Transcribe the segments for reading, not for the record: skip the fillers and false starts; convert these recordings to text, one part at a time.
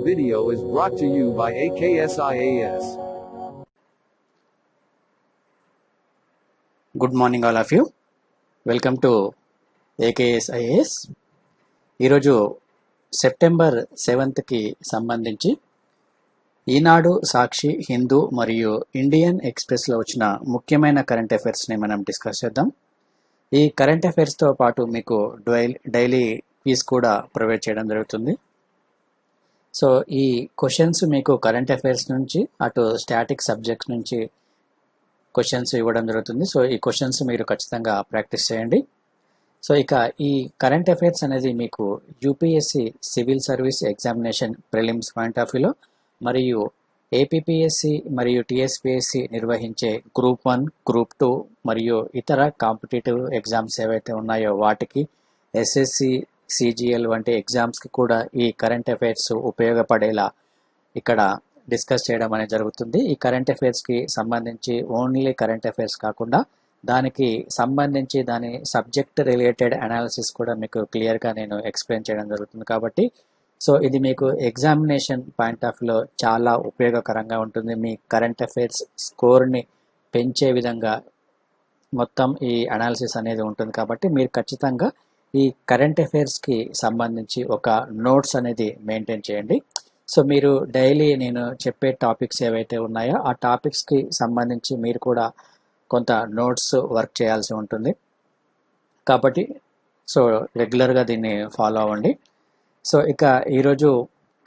video is brought to you by AKSIAS. Good morning all of you. Welcome to AKSIAS. ఈరోజు September 7కి సంబంధించి ఈనాడు, సాక్షి, హిందూ మరియు Indian ఎక్స్ప్రెస్లో వచ్చిన ముఖ్యమైన కరెంట్ అఫైర్స్ని మనం డిస్కస్ చేద్దాం. ఈ కరెంట్ అఫైర్స్తో పాటు మీకు డైలీ క్విజ్ కూడా ప్రొవైడ్ చేయడం జరుగుతుంది. సో ఈ క్వశ్చన్స్ మీకు కరెంట్ అఫైర్స్ నుంచి అటు స్టాటిక్ సబ్జెక్ట్స్ నుంచి క్వశ్చన్స్ ఇవ్వడం జరుగుతుంది. సో ఈ క్వశ్చన్స్ మీరు ఖచ్చితంగా ప్రాక్టీస్ చేయండి. సో ఇక ఈ కరెంట్ అఫైర్స్ అనేది మీకు UPSC civil service examination prelims point of వ్యూలో మరియు ఏపీపీఎస్సి మరియు టీఎస్పీఎస్సి నిర్వహించే గ్రూప్ 1, గ్రూప్ 2 మరియు ఇతర కాంపిటేటివ్ ఎగ్జామ్స్ ఏవైతే ఉన్నాయో వాటికి, ఎస్ఎస్సి, సిజిఎల్ వంటి ఎగ్జామ్స్కి కూడా ఈ కరెంట్ అఫైర్స్ ఉపయోగపడేలా ఇక్కడ డిస్కస్ చేయడం అనేది జరుగుతుంది. ఈ కరెంట్ అఫైర్స్కి సంబంధించి ఓన్లీ కరెంట్ అఫైర్స్ కాకుండా దానికి సంబంధించి దాని సబ్జెక్ట్ రిలేటెడ్ అనాలిసిస్ కూడా మీకు క్లియర్గా నేను ఎక్స్ప్లెయిన్ చేయడం జరుగుతుంది. కాబట్టి సో ఇది మీకు ఎగ్జామినేషన్ పాయింట్ ఆఫ్ వ్యూలో చాలా ఉపయోగకరంగా ఉంటుంది. మీ కరెంట్ అఫైర్స్ స్కోర్ని పెంచే విధంగా మొత్తం ఈ అనాలిసిస్ అనేది ఉంటుంది. కాబట్టి మీరు ఖచ్చితంగా ఈ కరెంట్ అఫైర్స్కి సంబంధించి ఒక నోట్స్ అనేది మెయింటైన్ చేయండి. సో మీరు డైలీ నేను చెప్పే టాపిక్స్ ఏవైతే ఉన్నాయో ఆ టాపిక్స్కి సంబంధించి మీరు కూడా కొంత నోట్స్ వర్క్ చేయాల్సి ఉంటుంది. కాబట్టి సో రెగ్యులర్గా దీన్ని ఫాలో అవ్వండి. సో ఇక ఈరోజు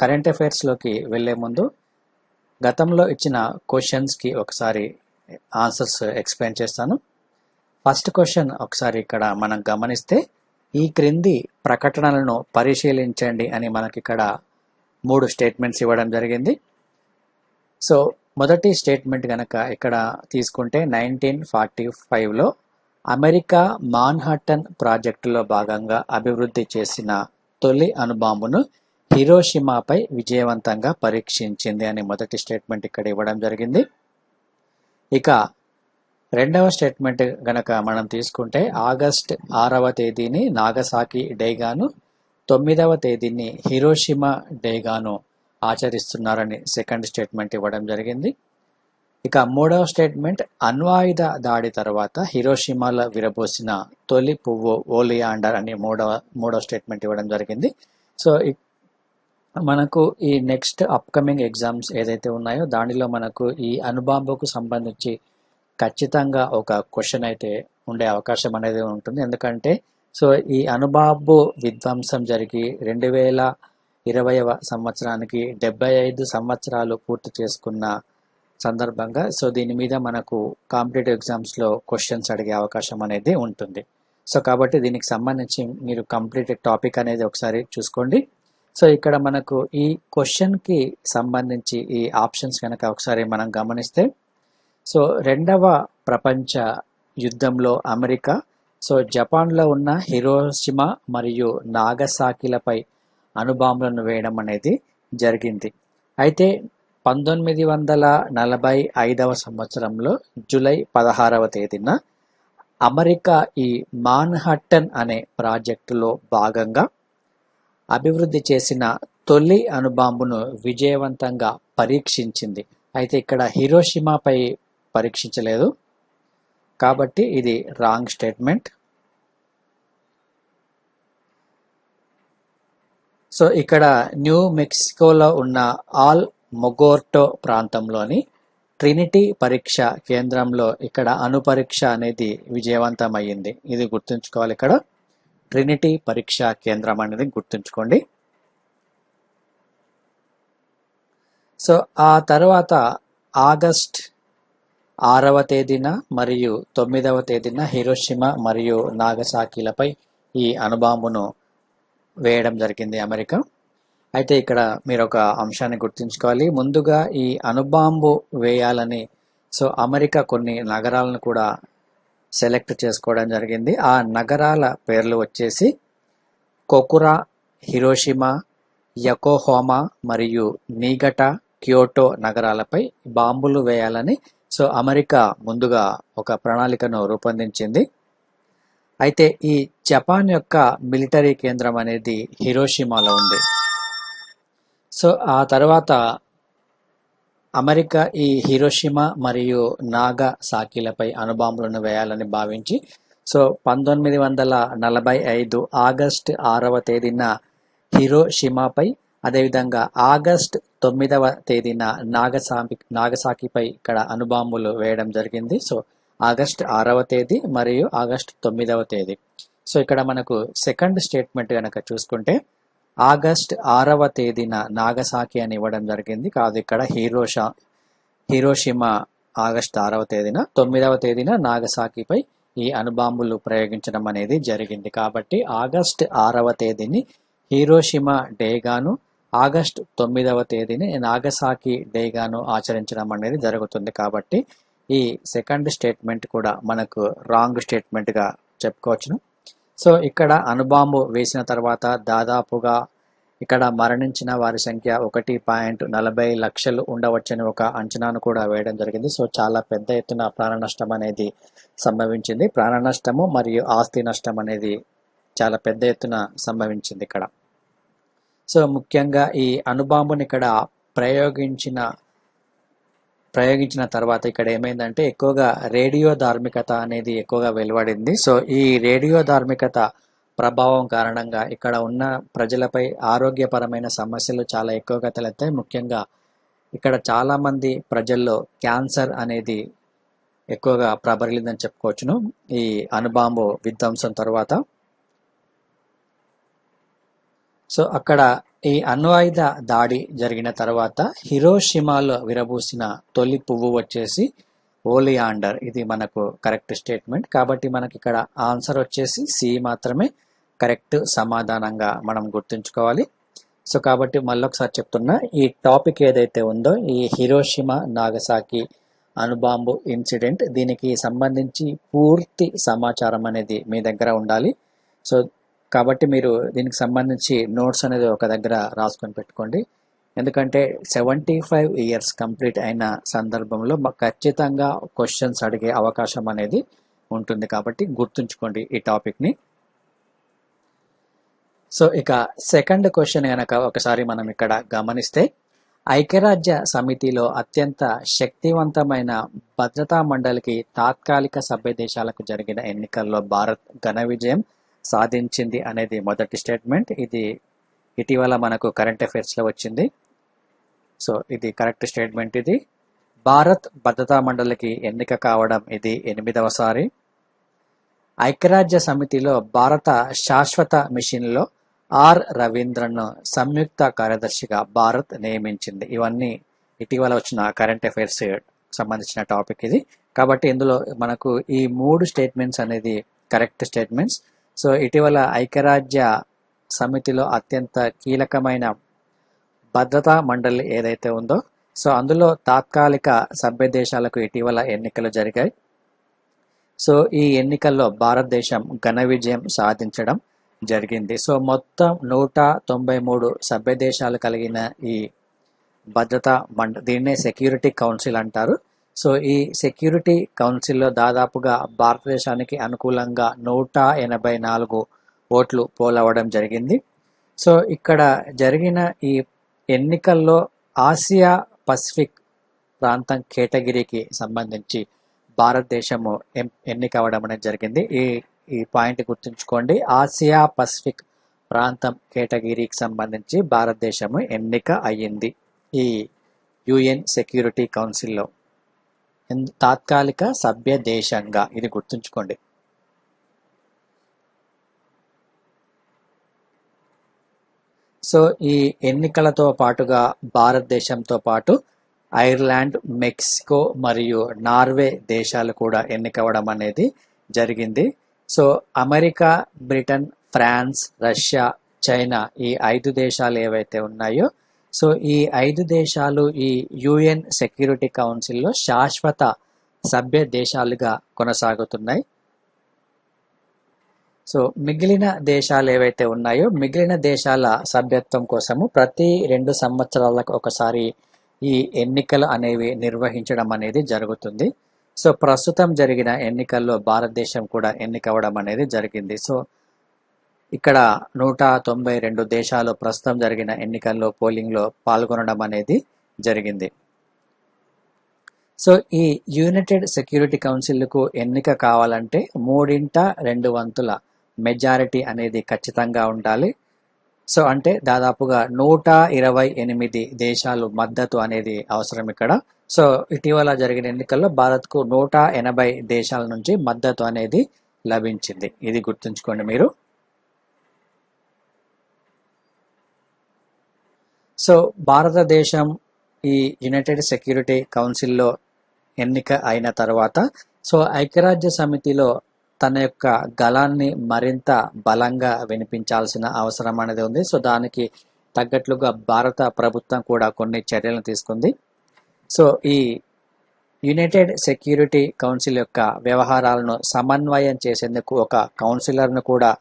కరెంట్ అఫైర్స్లోకి వెళ్ళే ముందు గతంలో ఇచ్చిన క్వశ్చన్స్కి ఒకసారి ఆన్సర్స్ ఎక్స్ప్లెయిన్ చేస్తాను. ఫస్ట్ క్వశ్చన్ ఒకసారి ఇక్కడ మనం గమనిస్తే, ఈ క్రింది ప్రకటనలను పరిశీలించండి అని మనకి ఇక్కడ 3 స్టేట్మెంట్స్ ఇవ్వడం జరిగింది. సో మొదటి స్టేట్మెంట్ కనుక ఇక్కడ తీసుకుంటే 1945లో అమెరికా మాన్హాటన్ ప్రాజెక్టులో భాగంగా అభివృద్ధి చేసిన తొలి అణుబాంబును హిరోషిమాపై విజయవంతంగా పరీక్షించింది అని మొదటి స్టేట్మెంట్ ఇక్కడ ఇవ్వడం జరిగింది. ఇక రెండవ స్టేట్మెంట్ గనక మనం తీసుకుంటే ఆగస్ట్ 6వ తేదీని నాగసాకి డేగాను, 9వ తేదీని హిరోషిమా డేగాను ఆచరిస్తున్నారని సెకండ్ స్టేట్మెంట్ ఇవ్వడం జరిగింది. ఇక మూడవ స్టేట్మెంట్ అణ్వాయుధ దాడి తర్వాత హిరోషిమాలో విరబోసిన తొలి పువ్వు ఓలియాండర్ అని మూడవ స్టేట్మెంట్ ఇవ్వడం జరిగింది. సో మనకు ఈ నెక్స్ట్ అప్కమింగ్ ఎగ్జామ్స్ ఏదైతే ఉన్నాయో దానిలో మనకు ఈ అణుబాంబుకు సంబంధించి ఖచ్చితంగా ఒక క్వశ్చన్ అయితే ఉండే అవకాశం అనేది ఉంటుంది. ఎందుకంటే సో ఈ అణుబాంబు విధ్వంసం జరిగి 2020వ సంవత్సరానికి 75 సంవత్సరాలు పూర్తి చేసుకున్న సందర్భంగా సో దీని మీద మనకు కాంపిటేటివ్ ఎగ్జామ్స్లో క్వశ్చన్స్ అడిగే అవకాశం అనేది ఉంటుంది. సో కాబట్టి దీనికి సంబంధించి మీరు కంప్లీట్ టాపిక్ అనేది ఒకసారి చూసుకోండి. సో ఇక్కడ మనకు ఈ క్వశ్చన్కి సంబంధించి ఈ ఆప్షన్స్ కనుక ఒకసారి మనం గమనిస్తే, సో రెండవ ప్రపంచ యుద్ధంలో అమెరికా సో జపాన్లో ఉన్న హిరోషిమా మరియు నాగసాకిలపై అణుబాంబులను వేయడం అనేది జరిగింది. అయితే 1945వ సంవత్సరంలో జూలై 16వ తేదీన అమెరికా ఈ మాన్హాటన్ అనే ప్రాజెక్టులో భాగంగా అభివృద్ధి చేసిన తొలి అణుబాంబును విజయవంతంగా పరీక్షించింది. అయితే ఇక్కడ హిరోషిమాపై పరీక్షించలేదు కాబట్టి ఇది రాంగ్ స్టేట్మెంట్. సో ఇక్కడ న్యూ మెక్సికోలో ఉన్న ఆల్ మొగోర్టో ప్రాంతంలోని ట్రినిటీ పరీక్ష కేంద్రంలో ఇక్కడ అణుపరీక్ష అనేది విజయవంతమయ్యింది. ఇది గుర్తుంచుకోవాలి. ఇక్కడ ట్రినిటీ పరీక్ష కేంద్రం అనేది గుర్తుంచుకోండి. సో ఆ తర్వాత ఆగస్ట్ 6వ తేదీన మరియు 9వ తేదీన హిరోషిమా మరియు నాగసాకిలపై ఈ అణుబాంబును వేయడం జరిగింది అమెరికా. అయితే ఇక్కడ మీరు ఒక అంశాన్ని గుర్తుంచుకోవాలి. ముందుగా ఈ అణుబాంబు వేయాలని సో అమెరికా కొన్ని నగరాలను కూడా సెలెక్ట్ చేసుకోవడం జరిగింది. ఆ నగరాల పేర్లు వచ్చేసి కొకురా, హిరోషిమా, యకోహామా మరియు నిగటా, క్యోటో నగరాలపై బాంబులు వేయాలని సో అమెరికా ముందుగా ఒక ప్రణాళికను రూపొందించింది. అయితే ఈ జపాన్ యొక్క మిలిటరీ కేంద్రం అనేది హిరోషిమాలో ఉంది. సో ఆ తర్వాత అమెరికా ఈ హిరోషిమా మరియు నాగసాకిలపై అణుబాంబులను వేయాలని భావించి సో 1945 ఆగస్టు 6వ తేదీన హిరోషిమాపై, అదేవిధంగా ఆగస్ట్ 9వ తేదీన నాగసాకిపై ఇక్కడ అణుబాంబులు వేయడం జరిగింది. సో ఆగస్ట్ 6వ తేదీ మరియు ఆగస్ట్ 9వ తేదీ. సో ఇక్కడ మనకు సెకండ్ స్టేట్మెంట్ కనుక చూసుకుంటే ఆగస్ట్ 6వ తేదీన నాగసాకి అని ఇవ్వడం జరిగింది, కాదు ఇక్కడ హిరోషిమా ఆగస్ట్ 6వ తేదీన, 9వ తేదీన నాగసాకిపై ఈ అణుబాంబులు ప్రయోగించడం అనేది జరిగింది. కాబట్టి ఆగస్ట్ 6వ తేదీని హిరోషిమా డేగాను, ఆగస్ట్ 9వ తేదీని నాగసాకి డేగాను ఆచరించడం అనేది జరుగుతుంది. కాబట్టి ఈ సెకండ్ స్టేట్మెంట్ కూడా మనకు రాంగ్ స్టేట్మెంట్గా చెప్పుకోవచ్చును. సో ఇక్కడ అణుబాంబు వేసిన తర్వాత దాదాపుగా ఇక్కడ మరణించిన వారి సంఖ్య 1.40 లక్షలు ఉండవచ్చని ఒక అంచనాను కూడా వేయడం జరిగింది. సో చాలా పెద్ద ఎత్తున ప్రాణ నష్టం అనేది సంభవించింది. ప్రాణ నష్టము మరియు ఆస్తి నష్టం అనేది చాలా పెద్ద ఎత్తున సంభవించింది ఇక్కడ. సో ముఖ్యంగా ఈ అణుబాంబుని ఇక్కడ ప్రయోగించిన తర్వాత ఇక్కడ ఏమైందంటే ఎక్కువగా రేడియో ధార్మికత అనేది ఎక్కువగా వెలువడింది. సో ఈ రేడియో ధార్మికత ప్రభావం కారణంగా ఇక్కడ ఉన్న ప్రజలపై ఆరోగ్యపరమైన సమస్యలు చాలా ఎక్కువగా తలెత్తాయి. ముఖ్యంగా ఇక్కడ చాలా మంది ప్రజల్లో క్యాన్సర్ అనేది ఎక్కువగా ప్రబలిందని చెప్పుకోవచ్చును ఈ అణుబాంబు విధ్వంసం తర్వాత. సో అక్కడ ఈ అణ్వాయుధ దాడి జరిగిన తర్వాత హిరోషిమాలో విరబూసిన తొలి పువ్వు వచ్చేసి ఓలియాండర్. ఇది మనకు కరెక్ట్ స్టేట్మెంట్. కాబట్టి మనకి ఇక్కడ ఆన్సర్ వచ్చేసి సి మాత్రమే కరెక్ట్ సమాధానంగా మనం గుర్తుంచుకోవాలి. సో కాబట్టి మళ్ళొకసారి చెప్తున్నా, ఈ టాపిక్ ఏదైతే ఉందో ఈ హిరోషిమా నాగసాకి అణుబాంబు ఇన్సిడెంట్, దీనికి సంబంధించి పూర్తి సమాచారం అనేది మీ దగ్గర ఉండాలి. సో కాబట్టి మీరు దీనికి సంబంధించి నోట్స్ అనేది ఒక దగ్గర రాసుకొని పెట్టుకోండి. ఎందుకంటే 75 ఇయర్స్ కంప్లీట్ అయిన సందర్భంలో ఖచ్చితంగా క్వశ్చన్స్ అడిగే అవకాశం అనేది ఉంటుంది. కాబట్టి గుర్తుంచుకోండి ఈ టాపిక్ని. సో ఇక సెకండ్ క్వశ్చన్ కనుక ఒకసారి మనం ఇక్కడ గమనిస్తే, ఐక్యరాజ్య సమితిలో అత్యంత శక్తివంతమైన భద్రతా మండలికి తాత్కాలిక సభ్య దేశాలకు జరిగిన ఎన్నికల్లో భారత్ ఘన విజయం సాధించింది అనేది మొదటి స్టేట్మెంట్. ఇది ఇటీవల మనకు కరెంట్ అఫైర్స్లో వచ్చింది. సో ఇది కరెక్ట్ స్టేట్మెంట్. ఇది భారత్ భద్రతా మండలికి ఎన్నిక కావడం ఇది 8వ సారి. ఐక్యరాజ్య సమితిలో భారత శాశ్వత మిషన్లో ఆర్ రవీంద్రన్ సంయుక్త కార్యదర్శిగా భారత్ నియమించింది. ఇవన్నీ ఇటీవల వచ్చిన కరెంట్ అఫైర్స్ సంబంధించిన టాపిక్ ఇది. కాబట్టి ఇందులో మనకు ఈ 3 స్టేట్మెంట్స్ అనేది కరెక్ట్ స్టేట్మెంట్స్. సో ఇటీవల ఐక్యరాజ్య సమితిలో అత్యంత కీలకమైన భద్రతా మండలి ఏదైతే ఉందో సో అందులో తాత్కాలిక సభ్య దేశాలకు ఇటీవల ఎన్నికలు జరిగాయి. సో ఈ ఎన్నికల్లో భారతదేశం ఘన విజయం సాధించడం జరిగింది. సో మొత్తం 193 సభ్య దేశాలు కలిగిన ఈ భద్రతా దీన్నే సెక్యూరిటీ కౌన్సిల్ అంటారు. సో ఈ సెక్యూరిటీ కౌన్సిల్లో దాదాపుగా భారతదేశానికి అనుకూలంగా 184 ఓట్లు పోలవడం జరిగింది. సో ఇక్కడ జరిగిన ఈ ఎన్నికల్లో ఆసియా పసిఫిక్ ప్రాంతం కేటగిరీకి సంబంధించి భారతదేశము ఎన్నికవడం అనేది జరిగింది. ఈ పాయింట్ గుర్తుంచుకోండి, ఆసియా పసిఫిక్ ప్రాంతం కేటగిరీకి సంబంధించి భారతదేశము ఎన్నిక అయ్యింది ఈ యుఎన్ సెక్యూరిటీ కౌన్సిల్లో తాత్కాలిక సభ్య దేశంగా. ఇది గుర్తుంచుకోండి. సో ఈ ఎన్నికలతో పాటుగా భారతదేశంతో పాటు ఐర్లాండ్, మెక్సికో మరియు నార్వే దేశాలు కూడా ఎన్నికవడం అనేది జరిగింది. So America, Britain, France, Russia, China ఈ 5 దేశాలు ఏవైతే ఉన్నాయో సో ఈ 5 దేశాలు ఈ యుఎన్ సెక్యూరిటీ కౌన్సిల్లో శాశ్వత సభ్య దేశాలుగా కొనసాగుతున్నాయి. సో మిగిలిన దేశాలు ఏవైతే ఉన్నాయో మిగిలిన దేశాల సభ్యత్వం కోసము ప్రతి 2 సంవత్సరాలకు ఒకసారి ఈ ఎన్నికలు అనేవి నిర్వహించడం అనేది జరుగుతుంది. సో ప్రస్తుతం జరిగిన ఎన్నికల్లో భారతదేశం కూడా ఎన్నికవడం అనేది జరిగింది. సో ఇక్కడ 192 దేశాలు ప్రస్తుతం జరిగిన ఎన్నికల్లో పోలింగ్లో పాల్గొనడం అనేది జరిగింది. సో ఈ యునైటెడ్ సెక్యూరిటీ కౌన్సిల్కు ఎన్నిక కావాలంటే 3/2 మెజారిటీ అనేది ఖచ్చితంగా ఉండాలి. సో అంటే దాదాపుగా 128 దేశాలు మద్దతు అనేది అవసరం ఇక్కడ. సో ఇటీవల జరిగిన ఎన్నికల్లో భారత్కు 180 దేశాల నుంచి మద్దతు అనేది లభించింది. ఇది గుర్తుంచుకోండి మీరు. సో భారతదేశం ఈ యునైటెడ్ సెక్యూరిటీ కౌన్సిల్లో ఎన్నిక అయిన తర్వాత సో ఐక్యరాజ్య సమితిలో తన యొక్క గళాన్ని మరింత బలంగా వినిపించాల్సిన అవసరం అనేది ఉంది. సో దానికి తగ్గట్లుగా భారత ప్రభుత్వం కూడా కొన్ని చర్యలను తీసుకుంది. సో ఈ యునైటెడ్ సెక్యూరిటీ కౌన్సిల్ యొక్క వ్యవహారాలను సమన్వయం చేసేందుకు ఒక కౌన్సిలర్ను కూడా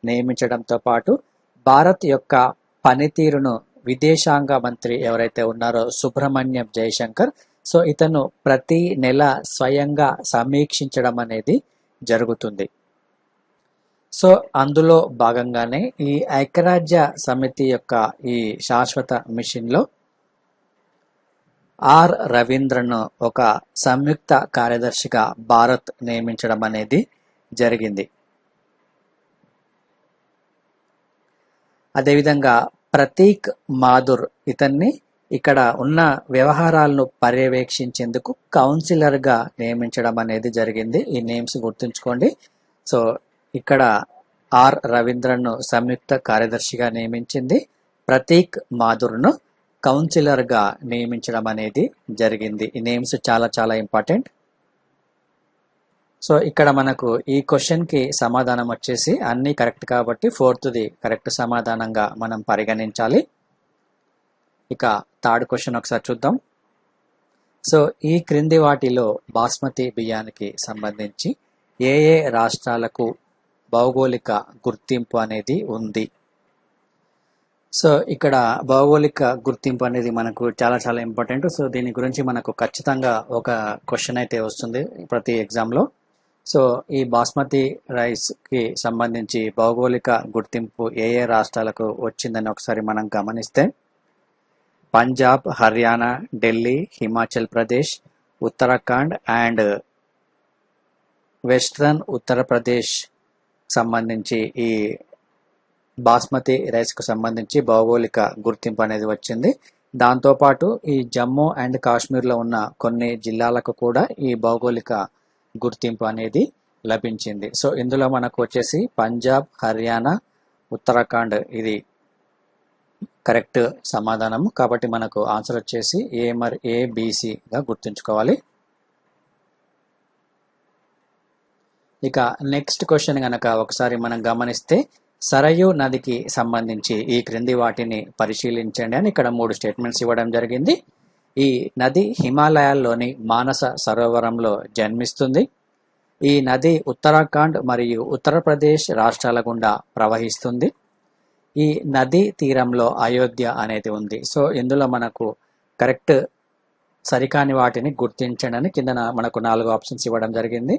నియమించడంతో పాటు భారత్ యొక్క పనితీరును విదేశాంగ మంత్రి ఎవరైతే ఉన్నారో సుబ్రహ్మణ్యం జయశంకర్, సో ఇతను ప్రతి నెల స్వయంగా సమీక్షించడం అనేది జరుగుతుంది. సో అందులో భాగంగానే ఈ ఐక్యరాజ్య సమితి యొక్క ఈ శాశ్వత మిషన్లో ఆర్ రవీంద్రను ఒక సంయుక్త కార్యదర్శిగా భారత్ నియమించడం అనేది జరిగింది. అదేవిధంగా ప్రతీక్ మాథుర్ ఇతన్ని ఇక్కడ ఉన్న వ్యవహారాలను పర్యవేక్షించేందుకు కౌన్సిలర్గా నియమించడం అనేది జరిగింది. ఈ నేమ్స్ గుర్తుంచుకోండి. సో ఇక్కడ ఆర్ రవీంద్రను సంయుక్త కార్యదర్శిగా నియమించింది, ప్రతీక్ మాథుర్ను కౌన్సిలర్గా నియమించడం అనేది జరిగింది. ఈ నేమ్స్ చాలా చాలా ఇంపార్టెంట్. సో ఇక్కడ మనకు ఈ క్వశ్చన్కి సమాధానం వచ్చేసి అన్నీ కరెక్ట్ కాబట్టి 4th కరెక్ట్ సమాధానంగా మనం పరిగణించాలి. ఇక థర్డ్ క్వశ్చన్ ఒకసారి చూద్దాం. సో ఈ క్రింది వాటిలో బాస్మతి బియ్యానికి సంబంధించి ఏ ఏ రాష్ట్రాలకు భౌగోళిక గుర్తింపు అనేది ఉంది? సో ఇక్కడ భౌగోళిక గుర్తింపు అనేది మనకు చాలా చాలా ఇంపార్టెంట్. సో దీని గురించి మనకు ఖచ్చితంగా ఒక క్వశ్చన్ అయితే వస్తుంది ప్రతి ఎగ్జామ్లో. సో ఈ బాస్మతి రైస్కి సంబంధించి భౌగోళిక గుర్తింపు ఏ ఏ రాష్ట్రాలకు వచ్చిందని ఒకసారి మనం గమనిస్తే పంజాబ్, హర్యానా, ఢిల్లీ, హిమాచల్ ప్రదేశ్, ఉత్తరాఖండ్ అండ్ వెస్ట్రన్ ఉత్తరప్రదేశ్ సంబంధించి ఈ బాస్మతి రైస్కు సంబంధించి భౌగోళిక గుర్తింపు అనేది వచ్చింది. దాంతోపాటు ఈ జమ్మూ అండ్ కాశ్మీర్లో ఉన్న కొన్ని జిల్లాలకు కూడా ఈ భౌగోళిక గుర్తింపు అనేది లభించింది. సో ఇందులో మనకు వచ్చేసి పంజాబ్, హర్యానా, ఉత్తరాఖండ్ ఇది కరెక్ట్ సమాధానం. కాబట్టి మనకు ఆన్సర్ వచ్చేసి ABCగా గుర్తుంచుకోవాలి. ఇక నెక్స్ట్ క్వశ్చన్ కనుక ఒకసారి మనం గమనిస్తే సరయూ నదికి సంబంధించి ఈ క్రింది వాటిని పరిశీలించండి అని ఇక్కడ 3 స్టేట్మెంట్స్ ఇవ్వడం జరిగింది. ఈ నది హిమాలయాల్లోని మానస సరోవరంలో జన్మిస్తుంది. ఈ నది ఉత్తరాఖండ్ మరియు ఉత్తరప్రదేశ్ రాష్ట్రాల గుండా ప్రవహిస్తుంది. ఈ నదీ తీరంలో అయోధ్య అనేది ఉంది. సో ఇందులో మనకు కరెక్ట్ సరికాని వాటిని గుర్తించండి అని కింద మనకు 4 ఆప్షన్స్ ఇవ్వడం జరిగింది.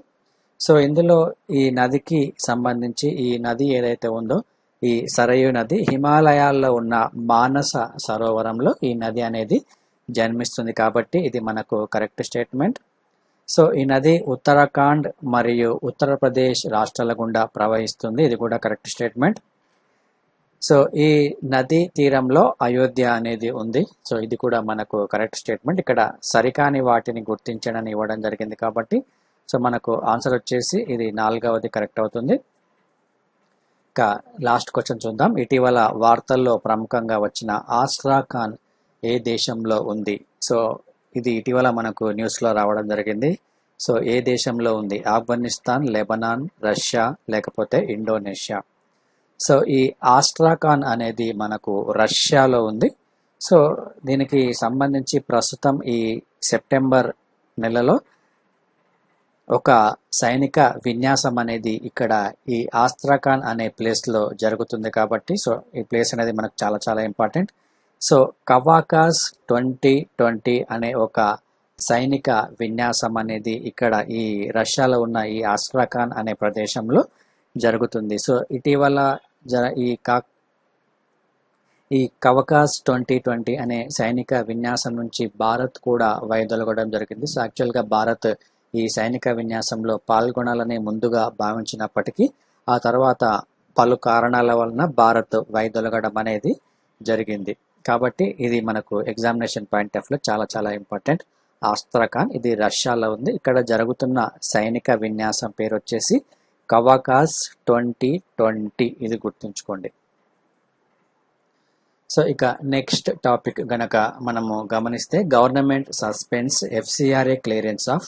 సో ఇందులో ఈ నదికి సంబంధించి ఈ నది ఏదైతే ఉందో ఈ సరయూ నది హిమాలయాల్లో ఉన్న మానస సరోవరంలో ఈ నది అనేది జన్మిస్తుంది కాబట్టి ఇది మనకు కరెక్ట్ స్టేట్మెంట్. సో ఈ నది ఉత్తరాఖండ్ మరియు ఉత్తరప్రదేశ్ రాష్ట్రాల గుండా ప్రవహిస్తుంది. ఇది కూడా కరెక్ట్ స్టేట్మెంట్. సో ఈ నదీ తీరంలో అయోధ్య అనేది ఉంది. సో ఇది కూడా మనకు కరెక్ట్ స్టేట్మెంట్. ఇక్కడ సరికాని వాటిని గుర్తించడని ఇవ్వడం జరిగింది కాబట్టి సో మనకు ఆన్సర్ వచ్చేసి ఇది 4వది కరెక్ట్ అవుతుంది. ఇక లాస్ట్ క్వశ్చన్ చూద్దాం. ఇటీవల వార్తల్లో ప్రముఖంగా వచ్చిన ఆస్ట్రాఖాన్ ఏ దేశంలో ఉంది? సో ఇది ఇటీవల మనకు న్యూస్లో రావడం జరిగింది. సో ఏ దేశంలో ఉంది? ఆఫ్ఘనిస్తాన్, లెబనాన్, రష్యా లేకపోతే ఇండోనేషియా. సో ఈ ఆస్ట్రాఖాన్ అనేది మనకు రష్యాలో ఉంది. సో దీనికి సంబంధించి ప్రస్తుతం ఈ సెప్టెంబర్ నెలలో ఒక సైనిక విన్యాసం అనేది ఇక్కడ ఈ ఆస్ట్రాఖాన్ అనే ప్లేస్లో జరుగుతుంది కాబట్టి సో ఈ ప్లేస్ అనేది మనకు చాలా చాలా ఇంపార్టెంట్. సో కవాకాస్ 2020 అనే ఒక సైనిక విన్యాసం అనేది ఇక్కడ ఈ రష్యాలో ఉన్న ఈ ఆస్ట్రాఖాన్ అనే ప్రదేశంలో జరుగుతుంది. సో ఇటీవల ఈ కవకాస్ 2020 అనే సైనిక విన్యాసం నుంచి భారత్ కూడా వైదొలగడం జరిగింది. సో యాక్చువల్గా భారత్ ఈ సైనిక విన్యాసంలో పాల్గొనాలని ముందుగా భావించినప్పటికీ ఆ తర్వాత పలు కారణాల వలన భారత్ వైదొలగడం అనేది జరిగింది. కాబట్టి ఇది మనకు ఎగ్జామినేషన్ పాయింట్ ఆఫ్ లో చాలా చాలా ఇంపార్టెంట్. ఆస్ట్రఖాన్ ఇది రష్యాలో ఉంది. ఇక్కడ జరుగుతున్న సైనిక విన్యాసం పేరు వచ్చేసి కవకాస్ 2020. ఇది గుర్తుంచుకోండి. సో ఇక నెక్స్ట్ టాపిక్ గనక మనము గమనిస్తే government suspends FCRA clearance of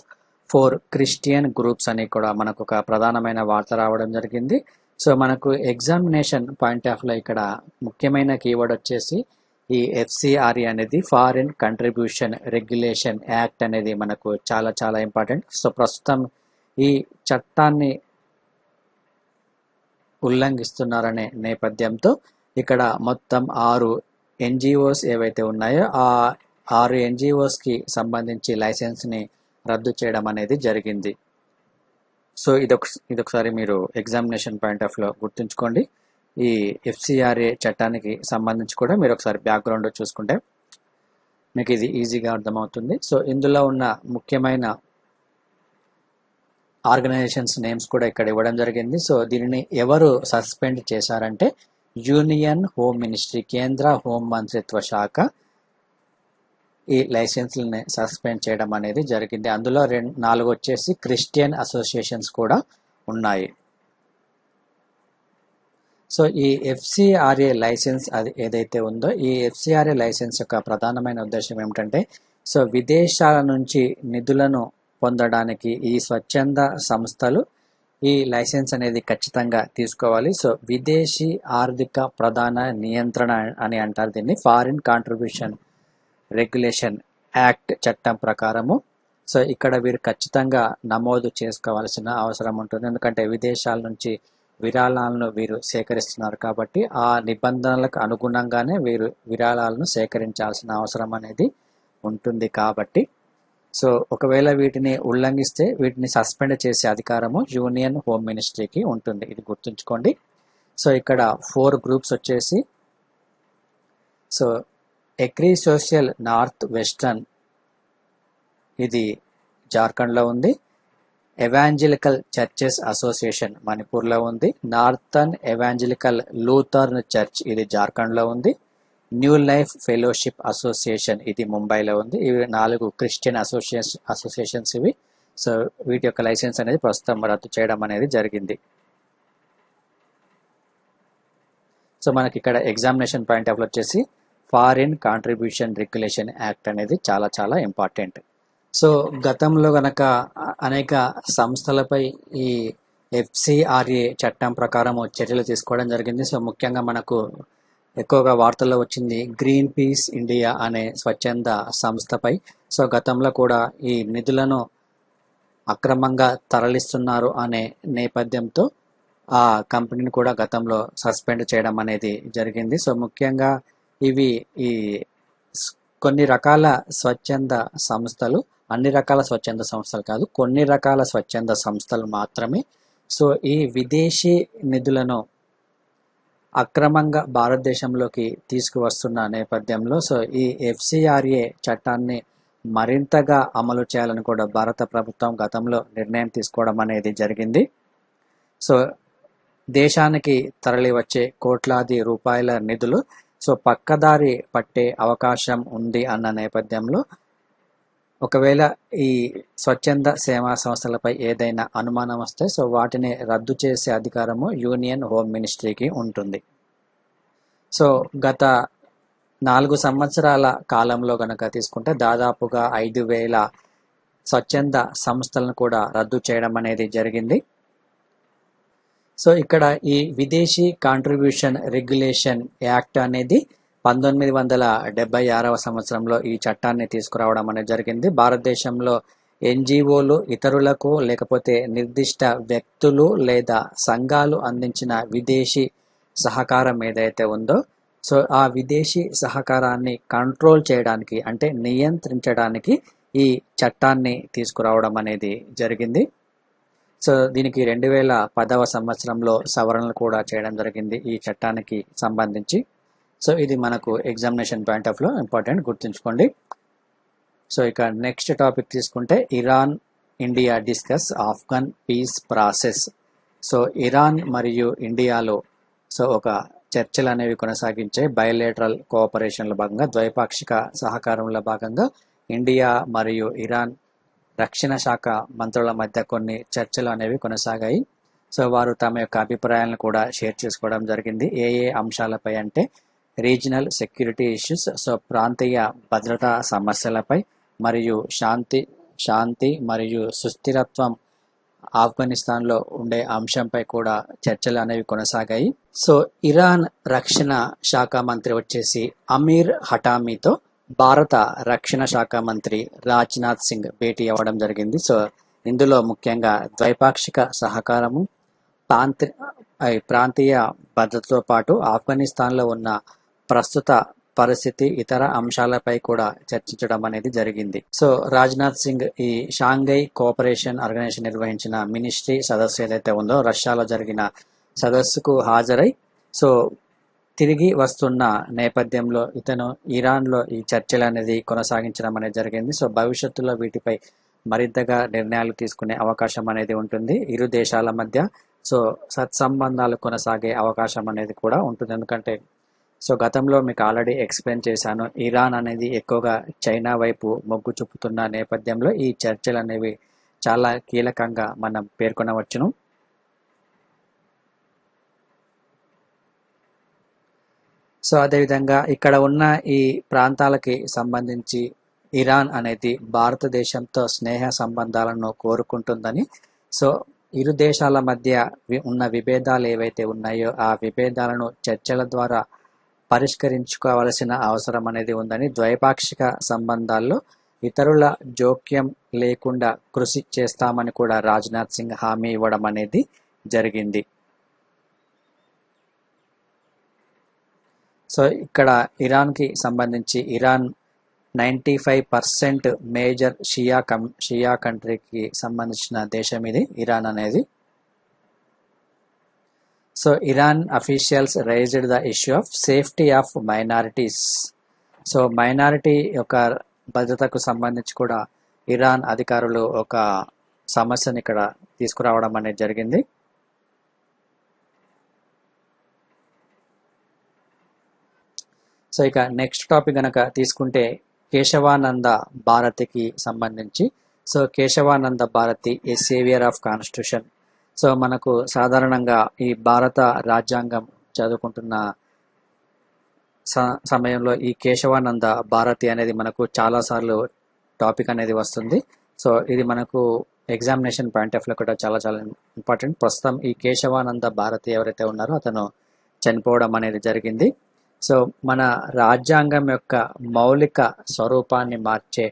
4 Christian groups అని కూడా మనకు ఒక ప్రధానమైన వార్త రావడం జరిగింది. సో మనకు ఎగ్జామినేషన్ పాయింట్ ఆఫ్ లో ఇక్కడ ముఖ్యమైన కీవర్డ్ వచ్చేసి ఈ FCRA అనేది ఫారిన్ కంట్రిబ్యూషన్ రెగ్యులేషన్ యాక్ట్ అనేది మనకు చాలా చాలా ఇంపార్టెంట్. సో ప్రస్తుతం ఈ చట్టాన్ని ఉల్లంఘిస్తున్నారనే నేపథ్యంతో ఇక్కడ మొత్తం 6 NGOs ఏవైతే ఉన్నాయో ఆ 6 NGOs కి సంబంధించి లైసెన్స్ ని రద్దు చేయడం అనేది జరిగింది. సో ఇదొకసారి మీరు ఎగ్జామినేషన్ పాయింట్ ఆఫ్ లో గుర్తుంచుకోండి. ఈ FCRA చట్టానికి సంబంధించి కూడా మీరు ఒకసారి బ్యాక్గ్రౌండ్ చూసుకుంటే మీకు ఇది ఈజీగా అర్థమవుతుంది. సో ఇందులో ఉన్న ముఖ్యమైన ఆర్గనైజేషన్స్ నేమ్స్ కూడా ఇక్కడ ఇవ్వడం జరిగింది. సో దీనిని ఎవరు సస్పెండ్ చేశారంటే యూనియన్ హోమ్ మినిస్ట్రీ, కేంద్ర హోం మంత్రిత్వ శాఖ ఈ లైసెన్స్లని సస్పెండ్ చేయడం అనేది జరిగింది. అందులో 4 వచ్చేసి క్రిస్టియన్ అసోసియేషన్స్ కూడా ఉన్నాయి. సో ఈ FCRA లైసెన్స్ అది ఏదైతే ఉందో ఈ FCRA లైసెన్స్ యొక్క ప్రధానమైన ఉద్దేశం ఏమిటంటే సో విదేశాల నుంచి నిధులను పొందడానికి ఈ స్వచ్ఛంద సంస్థలు ఈ లైసెన్స్ అనేది ఖచ్చితంగా తీసుకోవాలి. సో విదేశీ ఆర్థిక ప్రధాన నియంత్రణ అని అంటారు దీన్ని, ఫారిన్ కాంట్రిబ్యూషన్ రెగ్యులేషన్ యాక్ట్ చట్టం ప్రకారము. సో ఇక్కడ వీరు ఖచ్చితంగా నమోదు చేసుకోవాల్సిన అవసరం ఉంటుంది. ఎందుకంటే విదేశాల నుంచి విరాళాలను వీరు సేకరిస్తున్నారు కాబట్టి ఆ నిబంధనలకు అనుగుణంగానే వీరు విరాళాలను సేకరించాల్సిన అవసరం అనేది ఉంటుంది. కాబట్టి సో ఒకవేళ వీటిని ఉల్లంఘిస్తే వీటిని సస్పెండ్ చేసే అధికారము యూనియన్ హోమ్ మినిస్ట్రీకి ఉంటుంది. ఇది గుర్తుంచుకోండి. సో ఇక్కడ 4 గ్రూప్స్ వచ్చేసి సో ఎక్రీ సోషల్ నార్త్ వెస్టర్న్ ఇది జార్ఖండ్లో ఉంది, ఎవాంజలికల్ చర్చెస్ అసోసియేషన్ మణిపూర్లో ఉంది, నార్థన్ ఎవాంజలికల్ లూథర్న్ చర్చ్ ఇది జార్ఖండ్లో ఉంది, న్యూ లైఫ్ ఫెలోషిప్ అసోసియేషన్ ఇది ముంబైలో ఉంది. ఇవి 4 క్రిస్టియన్ అసోసియేషన్స్ ఇవి. సో వీటి యొక్క లైసెన్స్ అనేది ప్రస్తుతం రద్దు చేయడం అనేది జరిగింది. సో మనకి ఇక్కడ ఎగ్జామినేషన్ పాయింట్ ఆఫ్ వచ్చేసి ఫారిన్ కాంట్రిబ్యూషన్ రెగ్యులేషన్ యాక్ట్ అనేది చాలా చాలా ఇంపార్టెంట్. సో గతంలో గనక అనేక సంస్థలపై ఈ FCRA చట్టం ప్రకారం చర్యలు తీసుకోవడం జరిగింది. సో ముఖ్యంగా మనకు ఎక్కువగా వార్తల్లో వచ్చింది గ్రీన్ పీస్ ఇండియా అనే స్వచ్ఛంద సంస్థపై. సో గతంలో కూడా ఈ నిధులను అక్రమంగా తరలిస్తున్నారు అనే నేపథ్యంతో ఆ కంపెనీని కూడా గతంలో సస్పెండ్ చేయడం అనేది జరిగింది. సో ముఖ్యంగా ఇవి ఈ కొన్ని రకాల స్వచ్ఛంద సంస్థలు, అన్ని రకాల స్వచ్ఛంద సంస్థలు కాదు, కొన్ని రకాల స్వచ్ఛంద సంస్థలు మాత్రమే సో ఈ విదేశీ నిధులను అక్రమంగా భారతదేశంలోకి తీసుకువస్తున్న నేపథ్యంలో సో ఈ FCRA చట్టాన్ని మరింతగా అమలు చేయాలని కూడా భారత ప్రభుత్వం గతంలో నిర్ణయం తీసుకోవడం అనేది జరిగింది. సో దేశానికి తరలి వచ్చే కోట్లాది రూపాయల నిధులు సో పక్కదారి పట్టే అవకాశం ఉంది అన్న నేపథ్యంలో ఒకవేళ ఈ స్వచ్ఛంద సేవా సంస్థలపై ఏదైనా అనుమానం వస్తే సో వాటిని రద్దు చేసే అధికారము యూనియన్ హోమ్ మినిస్ట్రీకి ఉంటుంది. సో గత 4 సంవత్సరాల కాలంలో గనక తీసుకుంటే దాదాపుగా 5,000 స్వచ్ఛంద సంస్థలను కూడా రద్దు చేయడం అనేది జరిగింది. సో ఇక్కడ ఈ విదేశీ కాంట్రిబ్యూషన్ రెగ్యులేషన్ యాక్ట్ అనేది 1976వ సంవత్సరంలో ఈ చట్టాన్ని తీసుకురావడం అనేది జరిగింది. భారతదేశంలో NGOలు ఇతరులకు లేకపోతే నిర్దిష్ట వ్యక్తులు లేదా సంఘాలు అందించిన విదేశీ సహకారం ఏదైతే ఉందో సో ఆ విదేశీ సహకారాన్ని కంట్రోల్ చేయడానికి అంటే నియంత్రించడానికి ఈ చట్టాన్ని తీసుకురావడం అనేది జరిగింది. సో దీనికి 2010వ సంవత్సరంలో సవరణలు కూడా చేయడం జరిగింది ఈ చట్టానికి సంబంధించి. సో ఇది మనకు ఎగ్జామినేషన్ పాయింట్ ఆఫ్ లో ఇంపార్టెంట్, గుర్తుంచుకోండి. సో ఇక నెక్స్ట్ టాపిక్ తీసుకుంటే Iran India discuss Afghan piece process. So Iran మరియు ఇండియాలో ఒక చర్చలు అనేవి కొనసాగించే బయోలేటరల్ కోఆపరేషన్లో భాగంగా, ద్వైపాక్షిక సహకారంలో భాగంగా ఇండియా మరియు ఇరాన్ రక్షణ శాఖ మంత్రుల మధ్య కొన్ని చర్చలు అనేవి కొనసాగాయి. సో వారు తమ యొక్క అభిప్రాయాలను కూడా షేర్ చేసుకోవడం జరిగింది. ఏ అంశాలపై అంటే రీజనల్ సెక్యూరిటీ ఇష్యూస్, సో ప్రాంతీయ భద్రతా సమస్యలపై, మరియు శాంతి మరియు సుస్థిరత్వం ఆఫ్ఘనిస్తాన్లో ఉండే అంశంపై కూడా చర్చలు అనేవి కొనసాగాయి. సో ఇరాన్ రక్షణ శాఖ మంత్రి వచ్చేసి అమీర్ హటామీతో భారత రక్షణ శాఖ మంత్రి రాజ్నాథ్ సింగ్ భేటీ అవ్వడం జరిగింది. సో ఇందులో ముఖ్యంగా ద్వైపాక్షిక సహకారము, ప్రాంతీయ భద్రతతో పాటు ఆఫ్ఘనిస్తాన్లో ఉన్న ప్రస్తుత పరిస్థితి, ఇతర అంశాలపై కూడా చర్చించడం అనేది జరిగింది. సో రాజ్నాథ్ సింగ్ ఈ షాంఘై కోఆపరేషన్ ఆర్గనైజేషన్ నిర్వహించిన మినిస్ట్రీ సదస్సు ఏదైతే ఉందో రష్యాలో జరిగిన సదస్సుకు హాజరై సో తిరిగి వస్తున్న నేపథ్యంలో ఇతను ఇరాన్లో ఈ చర్చలు అనేది కొనసాగించడం అనేది జరిగింది. సో భవిష్యత్తులో వీటిపై మరింతగా నిర్ణయాలు తీసుకునే అవకాశం అనేది ఉంటుంది ఇరు దేశాల మధ్య. సో సత్సంబంధాలు కొనసాగే అవకాశం అనేది కూడా ఉంటుంది. ఎందుకంటే సో గతంలో మీకు ఆల్రెడీ ఎక్స్ప్లెయిన్ చేశాను, ఇరాన్ అనేది ఎక్కువగా చైనా వైపు మొగ్గు చూపుతున్న నేపథ్యంలో ఈ చర్చలు అనేవి చాలా కీలకంగా మనం పేర్కొనవచ్చును. సో అదేవిధంగా ఇక్కడ ఉన్న ఈ ప్రాంతాలకి సంబంధించి ఇరాన్ అనేది భారతదేశంతో స్నేహ సంబంధాలను కోరుకుంటుందని, సో ఇరు దేశాల మధ్య ఉన్న విభేదాలు ఏవైతే ఉన్నాయో ఆ విభేదాలను చర్చల ద్వారా పరిష్కరించుకోవాల్సిన అవసరం అనేది ఉందని, ద్వైపాక్షిక సంబంధాల్లో ఇతరుల జోక్యం లేకుండా కృషి చేస్తామని కూడా రాజ్నాథ్ సింగ్ హామీ ఇవ్వడం అనేది జరిగింది. సో ఇక్కడ ఇరాన్కి సంబంధించి ఇరాన్ 95% మేజర్ షియా కంట్రీకి సంబంధించిన దేశం ఇది ఇరాన్ అనేది. So Iran officials raised the issue of safety of minorities. So minority యొక్క భద్రతకు సంబంధించి కూడా ఇరాన్ అధికారులు ఒక సమస్యను ఇక్కడ తీసుకురావడం అనేది జరిగింది. సో ఇక నెక్స్ట్ టాపిక్ గనక తీసుకుంటే కేశవానంద భారతికి సంబంధించి. So Kesavananda Bharati a saviour of constitution. So మనకు సాధారణంగా ఈ భారత రాజ్యాంగం చదువుకుంటున్న సమయంలో ఈ కేశవానంద భారతి అనేది మనకు చాలాసార్లు టాపిక్ అనేది వస్తుంది. సో ఇది మనకు ఎగ్జామినేషన్ పాయింట్ ఆఫ్ లో కూడా చాలా చాలా ఇంపార్టెంట్. ప్రస్తుతం ఈ కేశవానంద భారతి ఎవరైతే ఉన్నారో అతను చనిపోవడం అనేది జరిగింది. సో మన రాజ్యాంగం యొక్క మౌలిక స్వరూపాన్ని మార్చే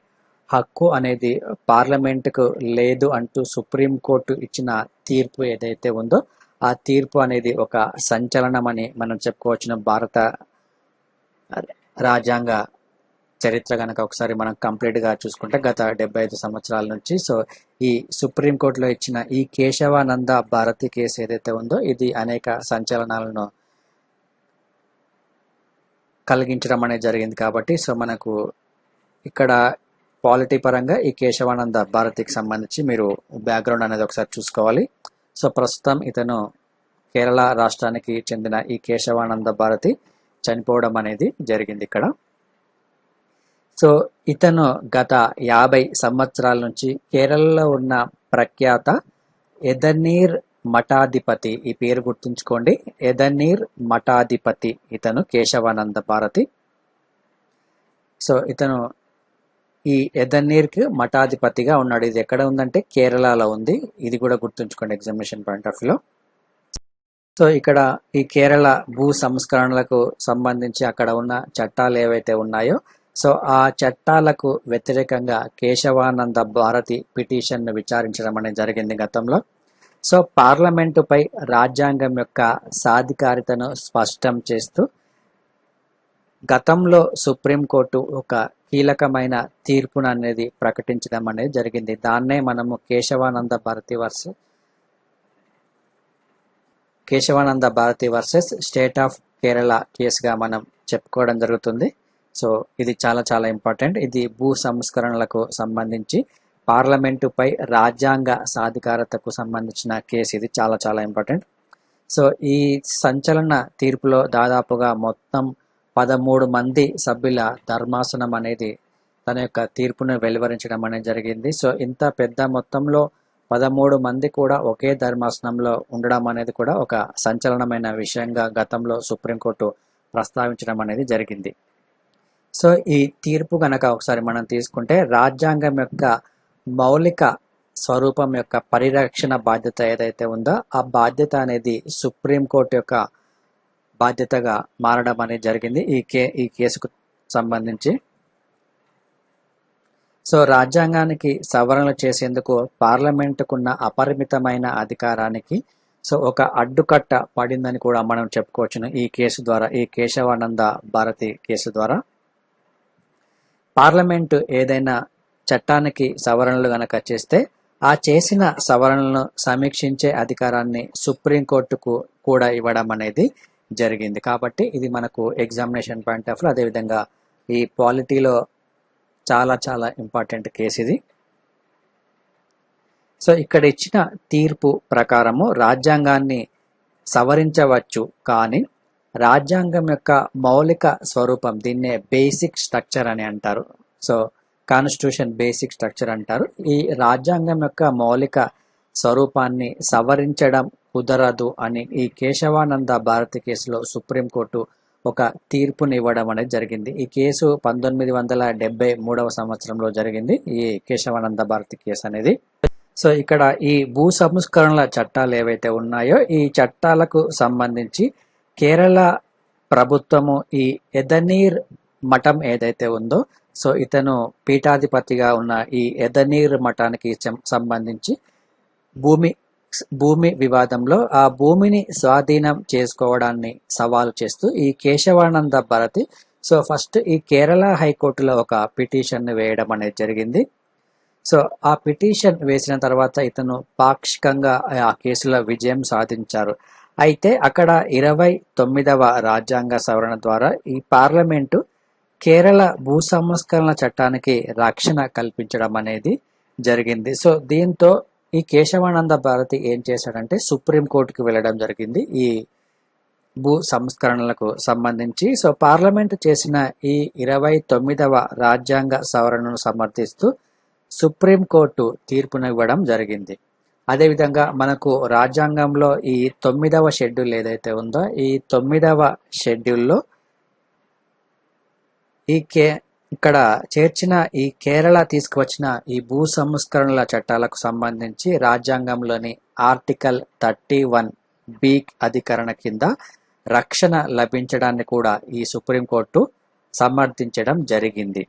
హక్కు అనేది పార్లమెంటుకు లేదు అంటూ సుప్రీంకోర్టు ఇచ్చిన తీర్పు ఏదైతే ఉందో ఆ తీర్పు అనేది ఒక సంచలనం అని మనం చెప్పుకోవచ్చును. భారత రాజ్యాంగ చరిత్ర కనుక ఒకసారి మనం కంప్లీట్గా చూసుకుంటే గత 75 సంవత్సరాల నుంచి సో ఈ సుప్రీంకోర్టులో ఇచ్చిన ఈ కేశవానంద భారతి కేసు ఏదైతే ఉందో ఇది అనేక సంచలనాలను కలిగించడం అనేది జరిగింది. కాబట్టి సో మనకు ఇక్కడ పాలిటీ పరంగా ఈ కేశవానంద భారతికి సంబంధించి మీరు బ్యాక్గ్రౌండ్ అనేది ఒకసారి చూసుకోవాలి. సో ప్రస్తుతం ఇతను కేరళ రాష్ట్రానికి చెందిన ఈ కేశవానంద భారతి చనిపోవడం అనేది జరిగింది ఇక్కడ. సో ఇతను గత 50 సంవత్సరాల నుంచి కేరళలో ఉన్న ప్రఖ్యాత ఎదనీర్ మఠాధిపతి, ఈ పేరు గుర్తుంచుకోండి, ఎదనీర్ మఠాధిపతి ఇతను కేశవానంద భారతి. సో ఇతను ఈ ఎదనీర్కి మఠాధిపతిగా ఉన్నాడు. ఇది ఎక్కడ ఉందంటే కేరళలో ఉంది. ఇది కూడా గుర్తుంచుకోండి ఎగ్జామినేషన్ పాయింట్ ఆఫ్ వ్యూలో. సో ఇక్కడ ఈ కేరళ భూ సంస్కరణలకు సంబంధించి అక్కడ ఉన్న చట్టాలు ఏవైతే ఉన్నాయో సో ఆ చట్టాలకు వ్యతిరేకంగా కేశవానంద భారతి పిటిషన్ను విచారించడం అనేది జరిగింది గతంలో. సో పార్లమెంటుపై రాజ్యాంగం యొక్క సాధికారితను స్పష్టం చేస్తూ గతంలో సుప్రీంకోర్టు ఒక కీలకమైన తీర్పును అనేది ప్రకటించడం అనేది జరిగింది. దాన్నే మనము Kesavananda Bharati versus Kesavananda Bharati versus state of Kerala కేసుగా మనం చెప్పుకోవడం జరుగుతుంది. సో ఇది చాలా చాలా ఇంపార్టెంట్. ఇది భూ సంస్కరణలకు సంబంధించి పార్లమెంటుపై రాజ్యాంగ సాధికారతకు సంబంధించిన కేసు. ఇది చాలా చాలా ఇంపార్టెంట్. సో ఈ సంచలన తీర్పులో దాదాపుగా మొత్తం 13 మంది సభ్యుల ధర్మాసనం అనేది తన యొక్క తీర్పును వెలువరించడం అనేది జరిగింది. సో ఇంత పెద్ద మొత్తంలో 13 మంది కూడా ఒకే ధర్మాసనంలో ఉండడం అనేది కూడా ఒక సంచలనమైన విషయంగా గతంలో సుప్రీంకోర్టు ప్రస్తావించడం అనేది జరిగింది. సో ఈ తీర్పు కనుక ఒకసారి మనం తీసుకుంటే, రాజ్యాంగం యొక్క మౌలిక స్వరూపం యొక్క పరిరక్షణ బాధ్యత ఏదైతే ఉందో ఆ బాధ్యత అనేది సుప్రీంకోర్టు యొక్క బాధ్యతగా మారడం అనేది జరిగింది ఈ కేసుకు సంబంధించి. సో రాజ్యాంగానికి సవరణలు చేసేందుకు పార్లమెంటుకున్న అపరిమితమైన అధికారానికి సో ఒక అడ్డుకట్ట పడిందని కూడా మనం చెప్పుకోవచ్చును ఈ కేసు ద్వారా, ఈ కేశవానంద భారతి కేసు ద్వారా. పార్లమెంటు ఏదైనా చట్టానికి సవరణలు గనక చేస్తే ఆ చేసిన సవరణలను సమీక్షించే అధికారాన్ని సుప్రీంకోర్టుకు కూడా ఇవ్వడం అనేది జరిగింది. కాబట్టి ఇది మనకు ఎగ్జామినేషన్ పాయింట్ ఆఫ్ వ్యూ, అదేవిధంగా ఈ పాలిటీలో చాలా చాలా ఇంపార్టెంట్ కేసు ఇది. సో ఇక్కడ ఇచ్చిన తీర్పు ప్రకారము రాజ్యాంగాన్ని సవరించవచ్చు, కానీ రాజ్యాంగం యొక్క మౌలిక స్వరూపం, దీన్నే బేసిక్ స్ట్రక్చర్ అని అంటారు. సో కాన్స్టిట్యూషన్ బేసిక్ స్ట్రక్చర్ అంటారు. ఈ రాజ్యాంగం యొక్క మౌలిక స్వరూపాన్ని సవరించడం కుదరదు అని ఈ కేశవానంద భారతి కేసులో సుప్రీంకోర్టు ఒక తీర్పుని ఇవ్వడం అనేది జరిగింది. ఈ కేసు 1973వ సంవత్సరంలో జరిగింది, ఈ కేశవానంద భారతి కేసు అనేది. సో ఇక్కడ ఈ భూ సంస్కరణల చట్టాలు ఏవైతే ఉన్నాయో ఈ చట్టాలకు సంబంధించి కేరళ ప్రభుత్వము ఈ ఎదనీర్ మఠం ఏదైతే ఉందో, సో ఇతను పీఠాధిపతిగా ఉన్న ఈ ఎదనీర్ మఠానికి సంబంధించి భూమి వివాదంలో ఆ భూమిని స్వాధీనం చేసుకోవడాన్ని సవాలు చేస్తూ ఈ కేశవానంద భారతి సో ఫస్ట్ ఈ కేరళ హైకోర్టులో ఒక పిటిషన్ వేయడం అనేది జరిగింది. సో ఆ పిటిషన్ వేసిన తర్వాత ఇతను పాక్షికంగా ఆ కేసులో విజయం సాధించారు. అయితే అక్కడ 29వ రాజ్యాంగ సవరణ ద్వారా ఈ పార్లమెంటు కేరళ భూ సంస్కరణ చట్టానికి రక్షణ కల్పించడం అనేది జరిగింది. సో దీంతో ఈ కేశవానంద భారతి ఏం చేశాడంటే సుప్రీంకోర్టుకు వెళ్ళడం జరిగింది ఈ భూ సంస్కరణలకు సంబంధించి. సో పార్లమెంటు చేసిన ఈ 29వ రాజ్యాంగ సవరణను సమర్థిస్తూ సుప్రీంకోర్టు తీర్పునివ్వడం జరిగింది. అదేవిధంగా మనకు రాజ్యాంగంలో ఈ 9వ షెడ్యూల్ ఏదైతే ఉందో ఈ 9వ షెడ్యూల్లో ఇక్కడ చేర్చిన ఈ కేరళ తీసుకువచ్చిన ఈ భూ సంస్కరణల చట్టాలకు సంబంధించి రాజ్యాంగంలోని ఆర్టికల్ 31B అధికరణ కింద రక్షణ లభించడాన్ని కూడా ఈ సుప్రీంకోర్టు సమర్థించడం జరిగింది.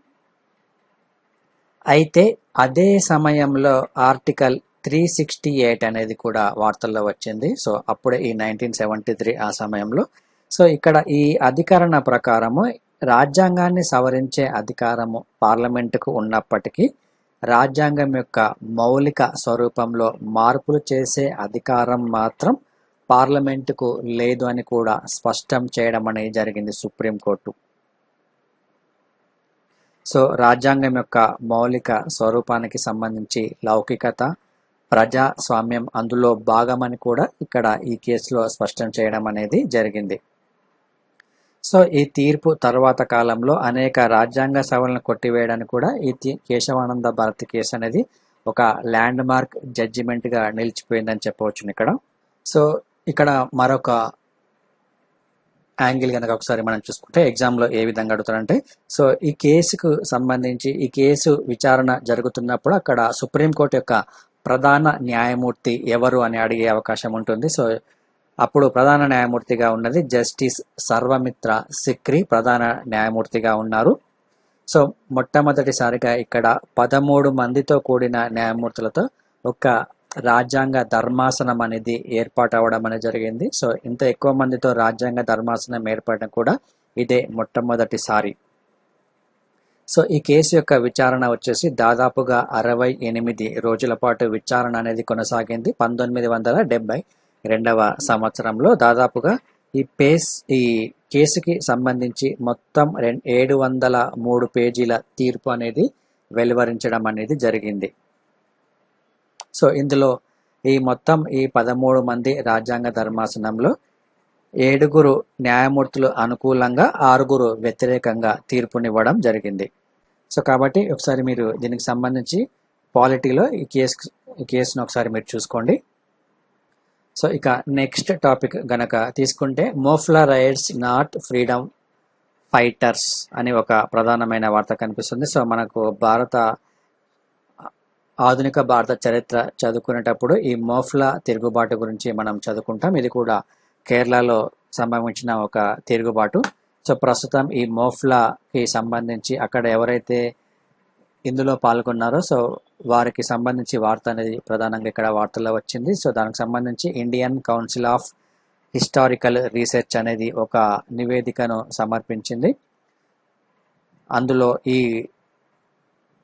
అయితే అదే సమయంలో ఆర్టికల్ 368 అనేది కూడా వార్తల్లో వచ్చింది. సో అప్పుడే ఈ 1973 ఆ సమయంలో. సో ఇక్కడ ఈ అధికరణ ప్రకారము రాజ్యాంగాన్ని సవరించే అధికారము పార్లమెంటుకు ఉన్నప్పటికీ రాజ్యాంగం యొక్క మౌలిక స్వరూపంలో మార్పులు చేసే అధికారం మాత్రం పార్లమెంటుకు లేదు అని కూడా స్పష్టం చేయడం అనేది జరిగింది సుప్రీంకోర్టు. సో రాజ్యాంగం యొక్క మౌలిక స్వరూపానికి సంబంధించి లౌకికత, ప్రజాస్వామ్యం అందులో భాగమని కూడా ఇక్కడ ఈ కేసులో స్పష్టం చేయడం అనేది జరిగింది. సో ఈ తీర్పు తర్వాత కాలంలో అనేక రాజ్యాంగ సవరణలు కొట్టివేయడానికి కూడా ఈ కేశవానంద భారతి కేసు అనేది ఒక ల్యాండ్ మార్క్ జడ్జిమెంట్ గా నిలిచిపోయిందని చెప్పవచ్చు ఇక్కడ. సో ఇక్కడ మరొక యాంగిల్ కనుక ఒకసారి మనం చూసుకుంటే ఎగ్జామ్లో ఏ విధంగా అడుగుతారంటే, సో ఈ కేసుకు సంబంధించి ఈ కేసు విచారణ జరుగుతున్నప్పుడు అక్కడ సుప్రీంకోర్టు యొక్క ప్రధాన న్యాయమూర్తి ఎవరు అని అడిగే అవకాశం ఉంటుంది. సో అప్పుడు ప్రధాన న్యాయమూర్తిగా ఉన్నది జస్టిస్ సర్వమిత్ర సిక్రీ ప్రధాన న్యాయమూర్తిగా ఉన్నారు. సో మొట్టమొదటిసారిగా ఇక్కడ 13 మందితో కూడిన న్యాయమూర్తులతో ఒక రాజ్యాంగ ధర్మాసనం అనేది ఏర్పాటు అవ్వడం అనేది జరిగింది. సో ఇంత ఎక్కువ మందితో రాజ్యాంగ ధర్మాసనం ఏర్పడడం కూడా ఇదే మొట్టమొదటిసారి. సో ఈ కేసు యొక్క విచారణ వచ్చేసి దాదాపుగా 68 రోజుల పాటు విచారణ అనేది కొనసాగింది 1970 రెండవ సంవత్సరంలో దాదాపుగా ఈ కేసుకి సంబంధించి మొత్తం 703 పేజీల తీర్పు అనేది వెలువరించడం అనేది జరిగింది. సో ఇందులో ఈ 13 మంది రాజ్యాంగ ధర్మాసనంలో 7 న్యాయమూర్తులు అనుకూలంగా 6 వ్యతిరేకంగా తీర్పునివ్వడం జరిగింది. సో కాబట్టి ఒకసారి మీరు దీనికి సంబంధించి పాలిటీలో ఈ కేసును ఒకసారి మీరు చూసుకోండి. సో ఇక నెక్స్ట్ టాపిక్ గనక తీసుకుంటే, మోఫ్లా రైట్స్ నాట్ ఫ్రీడమ్ ఫైటర్స్ అని ఒక ప్రధానమైన వార్త కనిపిస్తుంది. సో మనకు ఆధునిక భారత చరిత్ర చదువుకునేటప్పుడు ఈ మోఫ్లా తిరుగుబాటు గురించి మనం చదువుకుంటాం. ఇది కూడా కేరళలో సంభవించిన ఒక తిరుగుబాటు. సో ప్రస్తుతం ఈ మోఫ్లాకి సంబంధించి అక్కడ ఎవరైతే ఇందులో పాల్గొన్నారో సో వారికి సంబంధించి వార్త అనేది ప్రధానంగా ఇక్కడ వార్తల్లో వచ్చింది. సో దానికి సంబంధించి Indian council of historical research అనేది ఒక నివేదికను సమర్పించింది. అందులో ఈ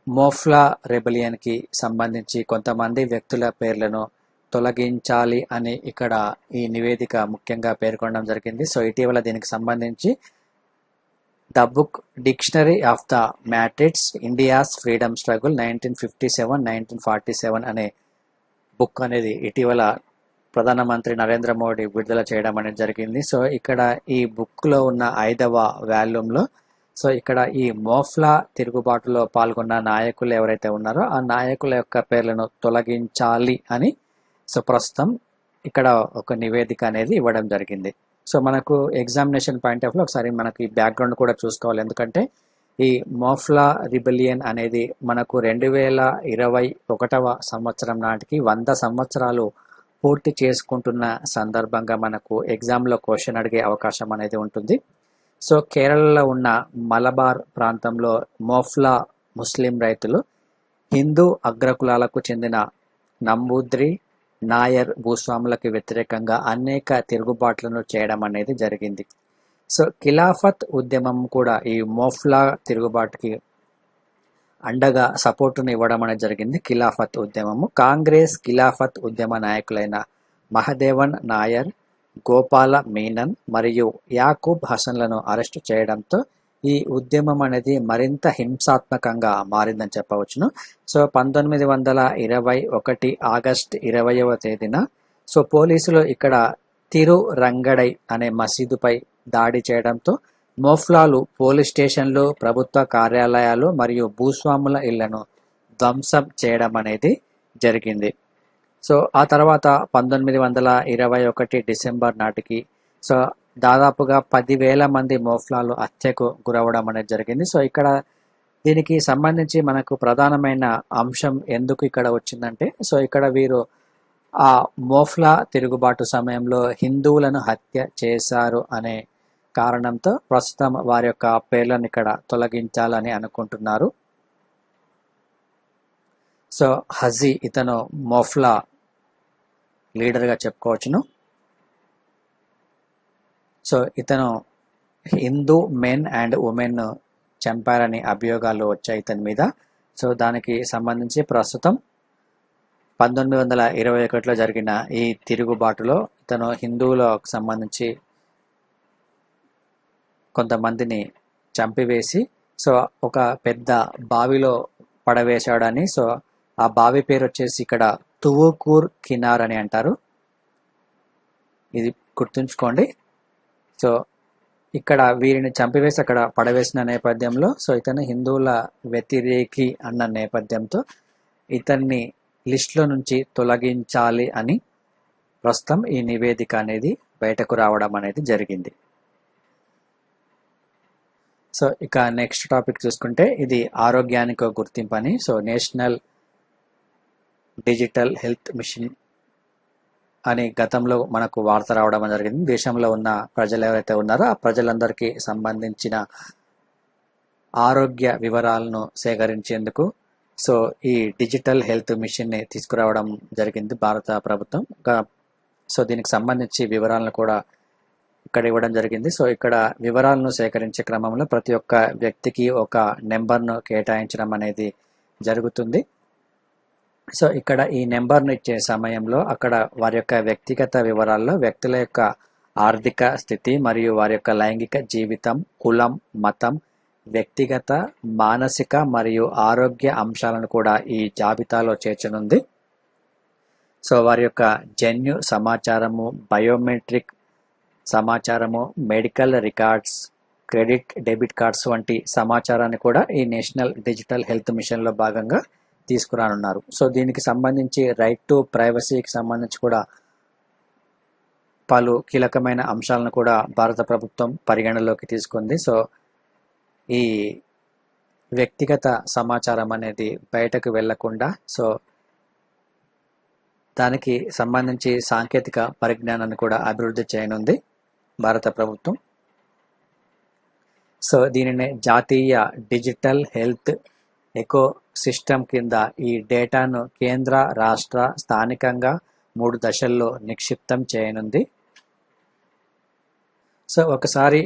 మోఫ్లా రెబలియన్కి సంబంధించి కొంతమంది వ్యక్తుల పేర్లను తొలగించాలి అని ఇక్కడ ఈ నివేదిక ముఖ్యంగా పేర్కొనడం జరిగింది. సో ఇటీవల దీనికి సంబంధించి the book dictionary of the matrix India's freedom struggle 1957-1947 అనే బుక్ అనేది ఇటీవల ప్రధానమంత్రి నరేంద్ర మోడీ విడుదల చేయడం అనేది జరిగింది. సో ఇక్కడ ఈ బుక్లో ఉన్న 5వ వాల్యూమ్లో సో ఇక్కడ ఈ మోఫ్లా తిరుగుబాటులో పాల్గొన్న నాయకులు ఎవరైతే ఉన్నారో ఆ నాయకుల యొక్క పేర్లను తొలగించాలి అని సో ప్రస్తుతం ఇక్కడ ఒక నివేదిక అనేది ఇవ్వడం జరిగింది. సో మనకు ఎగ్జామినేషన్ పాయింట్ ఆఫ్ లో ఒకసారి మనకి బ్యాక్గ్రౌండ్ కూడా చూసుకోవాలి. ఎందుకంటే ఈ మోఫ్లా రిబెలియన్ అనేది మనకు 2021వ సంవత్సరం నాటికి 100 సంవత్సరాలు పూర్తి చేసుకుంటున్న సందర్భంగా మనకు ఎగ్జామ్లో క్వశ్చన్ అడిగే అవకాశం అనేది ఉంటుంది. సో కేరళలో ఉన్న మలబార్ ప్రాంతంలో మోఫ్లా ముస్లిం రైతులు హిందూ అగ్రకులాలకు చెందిన నంబూద్రి నాయర్ భూస్వాములకు వ్యతిరేకంగా అనేక తిరుగుబాట్లను చేయడం అనేది జరిగింది. సో ఖిలాఫత్ ఉద్యమం కూడా ఈ మోఫ్లా తిరుగుబాటుకి అండగా సపోర్టును ఇవ్వడం అనేది జరిగింది. ఖిలాఫత్ ఉద్యమము కాంగ్రెస్ ఖిలాఫత్ ఉద్యమ నాయకులైన మహదేవన్ నాయర్, గోపాల మీనన్ మరియు యాకూబ్ హసన్లను అరెస్టు చేయడంతో ఈ ఉద్యమం అనేది మరింత హింసాత్మకంగా మారిందని చెప్పవచ్చును. సో 1921 ఆగస్టు 20వ తేదీన సో పోలీసులు ఇక్కడ తిరురంగడై అనే మసీదుపై దాడి చేయడంతో మోఫ్లాలు పోలీస్ స్టేషన్లు, ప్రభుత్వ కార్యాలయాలు మరియు భూస్వాముల ఇళ్లను ధ్వంసం చేయడం అనేది జరిగింది. సో ఆ తర్వాత 1921 డిసెంబర్ నాటికి సో దాదాపుగా 10,000 మంది మోఫ్లాలు హత్యకు గురవడం అనేది జరిగింది. సో ఇక్కడ దీనికి సంబంధించి మనకు ప్రధానమైన అంశం ఎందుకు ఇక్కడ వచ్చిందంటే సో ఇక్కడ వీరు ఆ మోఫ్లా తిరుగుబాటు సమయంలో హిందువులను హత్య చేశారు అనే కారణంతో ప్రస్తుతం వారి యొక్క పేర్లను ఇక్కడ తొలగించాలని అనుకుంటున్నారు. సో హజీ ఇతను మోఫ్లా లీడర్గా చెప్పుకోవచ్చును. సో ఇతను హిందూ మెన్ అండ్ ఉమెన్ చంపారని అభియోగాలు వచ్చాయి ఇతని మీద. సో దానికి సంబంధించి ప్రస్తుతం 1921లో జరిగిన ఈ తిరుగుబాటులో ఇతను హిందువులకు సంబంధించి కొంతమందిని చంపివేసి సో ఒక పెద్ద బావిలో పడవేశాడని, సో ఆ బావి పేరు వచ్చేసి ఇక్కడ తువుకూర్ కినార్ అని అంటారు. ఇది గుర్తుంచుకోండి. సో ఇక్కడ వీరిని చంపివేసి అక్కడ పడవేసిన నేపథ్యంలో సో ఇతను హిందువుల వ్యతిరేకి అన్న నేపథ్యంతో ఇతన్ని లిస్టులో నుంచి తొలగించాలి అని ప్రస్తుతం ఈ నివేదిక అనేది బయటకు రావడం అనేది జరిగింది. సో ఇక నెక్స్ట్ టాపిక్ చూసుకుంటే ఇది ఆరోగ్యానికి ఒక గుర్తింపు అని. So national digital health machine అని గతంలో మనకు వార్త రావడం జరిగింది. దేశంలో ఉన్న ప్రజలు ఎవరైతే ఉన్నారో ఆ ప్రజలందరికీ సంబంధించిన ఆరోగ్య వివరాలను సేకరించేందుకు సో ఈ డిజిటల్ హెల్త్ మిషన్ని తీసుకురావడం జరిగింది భారత ప్రభుత్వం. సో దీనికి సంబంధించి వివరాలను కూడా ఇక్కడ ఇవ్వడం జరిగింది. సో ఇక్కడ వివరాలను సేకరించే క్రమంలో ప్రతి ఒక్క వ్యక్తికి ఒక నెంబర్ను కేటాయించడం అనేది జరుగుతుంది. సో ఇక్కడ ఈ నెంబర్ను ఇచ్చే సమయంలో అక్కడ వారి యొక్క వ్యక్తిగత వివరాల్లో వ్యక్తుల యొక్క ఆర్థిక స్థితి మరియు వారి యొక్క లైంగిక జీవితం, కులం, మతం, వ్యక్తిగత, మానసిక మరియు ఆరోగ్య అంశాలను కూడా ఈ జాబితాలో చేర్చనుంది. సో వారి యొక్క జన్యు సమాచారము, బయోమెట్రిక్ సమాచారము, medical records, credit, debit cards వంటి సమాచారాన్ని కూడా ఈ నేషనల్ డిజిటల్ హెల్త్ మిషన్లో భాగంగా తీసుకురానున్నారు. సో దీనికి సంబంధించి రైట్ టు ప్రైవసీకి సంబంధించి కూడా పలు కీలకమైన అంశాలను కూడా భారత ప్రభుత్వం పరిగణలోకి తీసుకుంది. సో ఈ వ్యక్తిగత సమాచారం అనేది బయటకు వెళ్లకుండా సో దానికి సంబంధించి సాంకేతిక పరిజ్ఞానాన్ని కూడా అభివృద్ధి చేయనుంది భారత ప్రభుత్వం. సో దీనినే జాతీయ డిజిటల్ హెల్త్ ఎకో సిస్టమ్ కింద ఈ డేటాను కేంద్ర, రాష్ట్ర, స్థానికంగా 3 దశల్లో నిక్షిప్తం చేయనుంది. సో ఒకసారి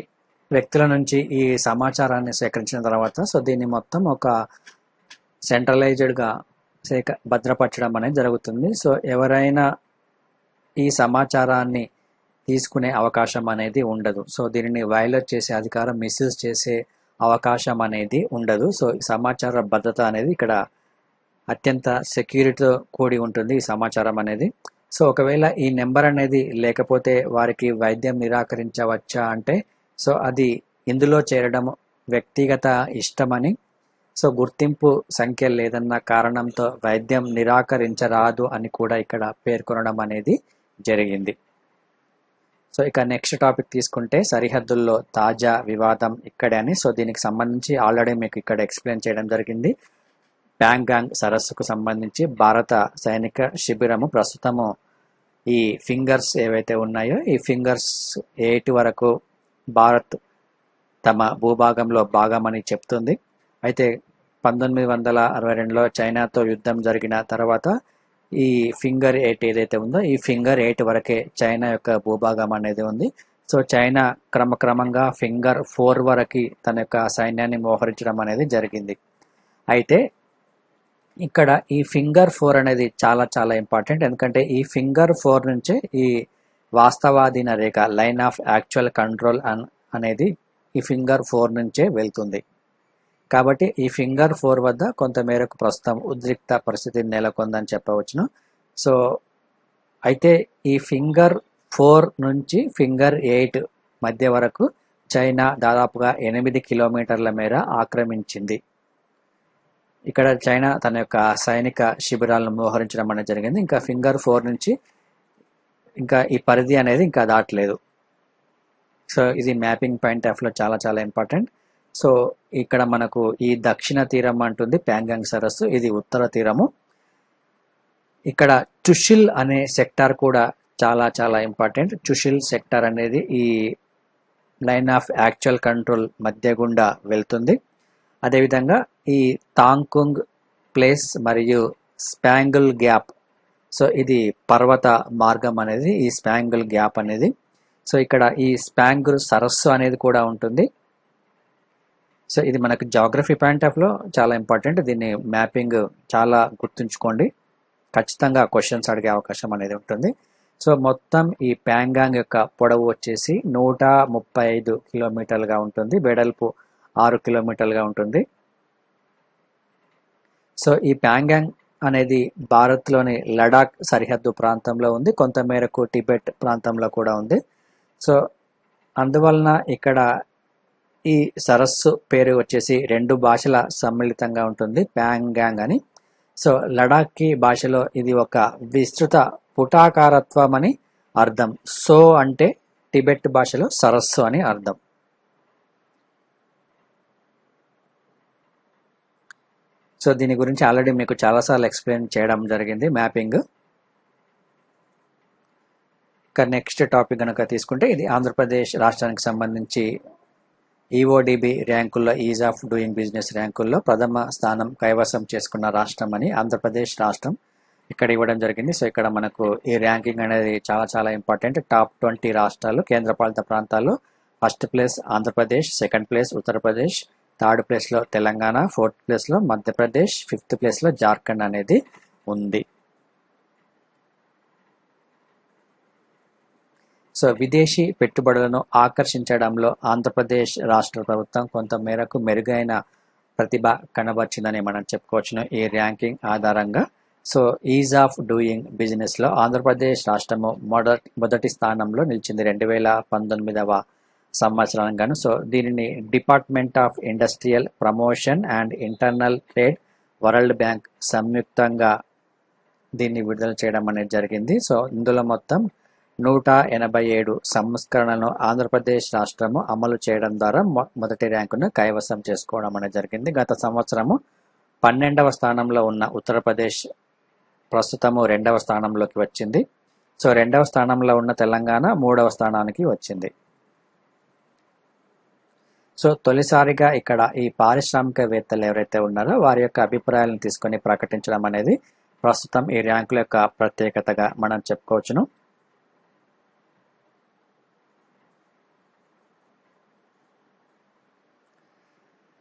వ్యక్తుల నుంచి ఈ సమాచారాన్ని సేకరించిన తర్వాత సో దీన్ని మొత్తం ఒక సెంట్రలైజ్డ్గా భద్రపరచడం అనేది జరుగుతుంది. సో ఎవరైనా ఈ సమాచారాన్ని తీసుకునే అవకాశం అనేది ఉండదు. సో దీనిని వైలేట్ చేసే అధికారం, మిస్యూజ్ చేసే అవకాశం అనేది ఉండదు. సో ఈ సమాచార భద్రత అనేది ఇక్కడ అత్యంత సెక్యూరిటీతో కూడి ఉంటుంది ఈ సమాచారం అనేది. సో ఒకవేళ ఈ నెంబర్ అనేది లేకపోతే వారికి వైద్యం నిరాకరించవచ్చా అంటే సో అది ఇందులో చేరడం వ్యక్తిగత ఇష్టమని, సో గుర్తింపు సంఖ్య లేదన్న కారణంతో వైద్యం నిరాకరించరాదు అని కూడా ఇక్కడ పేర్కొనడం అనేది జరిగింది. సో ఇక నెక్స్ట్ టాపిక్ తీసుకుంటే సరిహద్దుల్లో తాజా వివాదం ఇక్కడే అని. సో దీనికి సంబంధించి ఆల్రెడీ మీకు ఇక్కడ ఎక్స్ప్లెయిన్ చేయడం జరిగింది. ప్యాంగాంగ్ సరస్సుకు సంబంధించి భారత సైనిక శిబిరము ప్రస్తుతము ఈ ఫింగర్స్ ఏవైతే ఉన్నాయో ఈ ఫింగర్స్ 8 వరకు భారత్ తమ భూభాగంలో భాగమని చెప్తుంది. అయితే 1962లో చైనాతో యుద్ధం జరిగిన తర్వాత ఈ ఫింగర్ 8 ఏదైతే ఉందో ఈ ఫింగర్ 8 వరకే చైనా యొక్క భూభాగం అనేది ఉంది. సో చైనా క్రమక్రమంగా ఫింగర్ 4 వరకు తన యొక్క సైన్యాన్ని మోహరించడం అనేది జరిగింది. అయితే ఇక్కడ ఈ ఫింగర్ 4 అనేది చాలా చాలా ఇంపార్టెంట్. ఎందుకంటే ఈ ఫింగర్ 4 నుంచే ఈ వాస్తవాధీన రేఖ, లైన్ ఆఫ్ యాక్చువల్ కంట్రోల్ అనేది ఈ ఫింగర్ 4 నుంచే వెళ్తుంది. కాబట్టి ఈ ఫింగర్ 4 వద్ద కొంతమేరకు ప్రస్తుతం ఉద్రిక్త పరిస్థితి నెలకొందని చెప్పవచ్చును. సో అయితే ఈ ఫింగర్ 4 నుంచి ఫింగర్ 8 మధ్య వరకు చైనా దాదాపుగా 8 కిలోమీటర్ల మేర ఆక్రమించింది. ఇక్కడ చైనా తన యొక్క సైనిక శిబిరాలను మోహరించడం అనేది జరిగింది. ఇంకా ఫింగర్ 4 నుంచి ఇంకా ఈ పరిధి అనేది ఇంకా దాటలేదు. సో ఇది మ్యాపింగ్ పాయింట్ ఆఫ్ లో చాలా చాలా ఇంపార్టెంట్. సో ఇక్కడ మనకు ఈ దక్షిణ తీరం అంటుంది ప్యాంగాంగ్ సరస్సు, ఇది ఉత్తర తీరము. ఇక్కడ చుషిల్ అనే సెక్టార్ కూడా చాలా చాలా ఇంపార్టెంట్. చుషిల్ సెక్టార్ అనేది ఈ లైన్ ఆఫ్ యాక్చువల్ కంట్రోల్ మధ్య గుండా వెళ్తుంది. అదేవిధంగా ఈ తాంకుంగ్ ప్లేస్ మరియు స్పాంగిల్ గ్యాప్, సో ఇది పర్వత మార్గం అనేది ఈ స్పాంగిల్ గ్యాప్ అనేది. సో ఇక్కడ ఈ స్పాంగిల్ సరస్సు అనేది కూడా ఉంటుంది. సో ఇది మనకు జాగ్రఫీ పాయింట్ ఆఫ్ లో చాలా ఇంపార్టెంట్. దీన్ని మ్యాపింగ్ చాలా గుర్తుంచుకోండి, ఖచ్చితంగా క్వశ్చన్స్ అడిగే అవకాశం అనేది ఉంటుంది. సో మొత్తం ఈ ప్యాంగాంగ్ యొక్క పొడవు వచ్చేసి 135 కిలోమీటర్లుగా ఉంటుంది, వెడల్పు 6 కిలోమీటర్లుగా ఉంటుంది. సో ఈ ప్యాంగాంగ్ అనేది భారత్లోని లడాక్ సరిహద్దు ప్రాంతంలో ఉంది, కొంతమేరకు టిబెట్ ప్రాంతంలో కూడా ఉంది. సో అందువలన ఇక్కడ ఈ సరస్సు పేరు వచ్చేసి 2 భాషల సమ్మిళితంగా ఉంటుంది, ప్యాంగాంగ్ అని. సో లడాఖ్కి భాషలో ఇది ఒక విస్తృత పుటాకారత్వం అని అర్థం. సో అంటే టిబెట్ భాషలో సరస్సు అని అర్థం. సో దీని గురించి ఆల్రెడీ మీకు చాలాసార్లు ఎక్స్ప్లెయిన్ చేయడం జరిగింది మ్యాపింగ్. ఇక నెక్స్ట్ టాపిక్ కనుక తీసుకుంటే ఇది ఆంధ్రప్రదేశ్ రాష్ట్రానికి సంబంధించి ఈఓడిబి ర్యాంకుల్లో, ఈజ్ ఆఫ్ డూయింగ్ బిజినెస్ ర్యాంకుల్లో ప్రథమ స్థానం కైవసం చేసుకున్న రాష్ట్రం అని ఆంధ్రప్రదేశ్ రాష్ట్రం ఇక్కడ ఇవ్వడం జరిగింది. సో ఇక్కడ మనకు ఈ ర్యాంకింగ్ అనేది చాలా చాలా ఇంపార్టెంట్. టాప్ 20 రాష్ట్రాలు, కేంద్రపాలిత ప్రాంతాలు, first place Andhra Pradesh, second place Uttar Pradesh, third ప్లేస్లో తెలంగాణ, ఫోర్త్ ప్లేస్లో మధ్యప్రదేశ్, ఫిఫ్త్ ప్లేస్లో జార్ఖండ్ అనేది ఉంది. సో విదేశీ పెట్టుబడులను ఆకర్షించడంలో ఆంధ్రప్రదేశ్ రాష్ట్ర ప్రభుత్వం కొంత మేరకు మెరుగైన ప్రతిభ కనబర్చిందని మనం చెప్పుకోవచ్చును ఈ ర్యాంకింగ్ ఆధారంగా. సో ఈజ్ ఆఫ్ డూయింగ్ బిజినెస్లో ఆంధ్రప్రదేశ్ రాష్ట్రము మొదటి స్థానంలో నిలిచింది 2019వ సంవత్సరంగాను. సో దీనిని department of industrial promotion and internal trade, world bank సంయుక్తంగా దీన్ని విడుదల చేయడం అనేది జరిగింది. సో ఇందులో మొత్తం 187 సంస్కరణలను ఆంధ్రప్రదేశ్ రాష్ట్రము అమలు చేయడం ద్వారా మొదటి ర్యాంకును కైవసం చేసుకోవడం అనేది జరిగింది. గత సంవత్సరము 12వ స్థానంలో ఉన్న ఉత్తరప్రదేశ్ ప్రస్తుతము 2వ స్థానంలోకి వచ్చింది. సో 2వ స్థానంలో ఉన్న తెలంగాణ 3వ స్థానానికి వచ్చింది. సో తొలిసారిగా ఇక్కడ ఈ పారిశ్రామికవేత్తలు ఎవరైతే ఉన్నారో వారి యొక్క అభిప్రాయాలను తీసుకొని ప్రకటించడం అనేది ప్రస్తుతం ఈ ర్యాంకుల యొక్క ప్రత్యేకతగా మనం చెప్పుకోవచ్చును.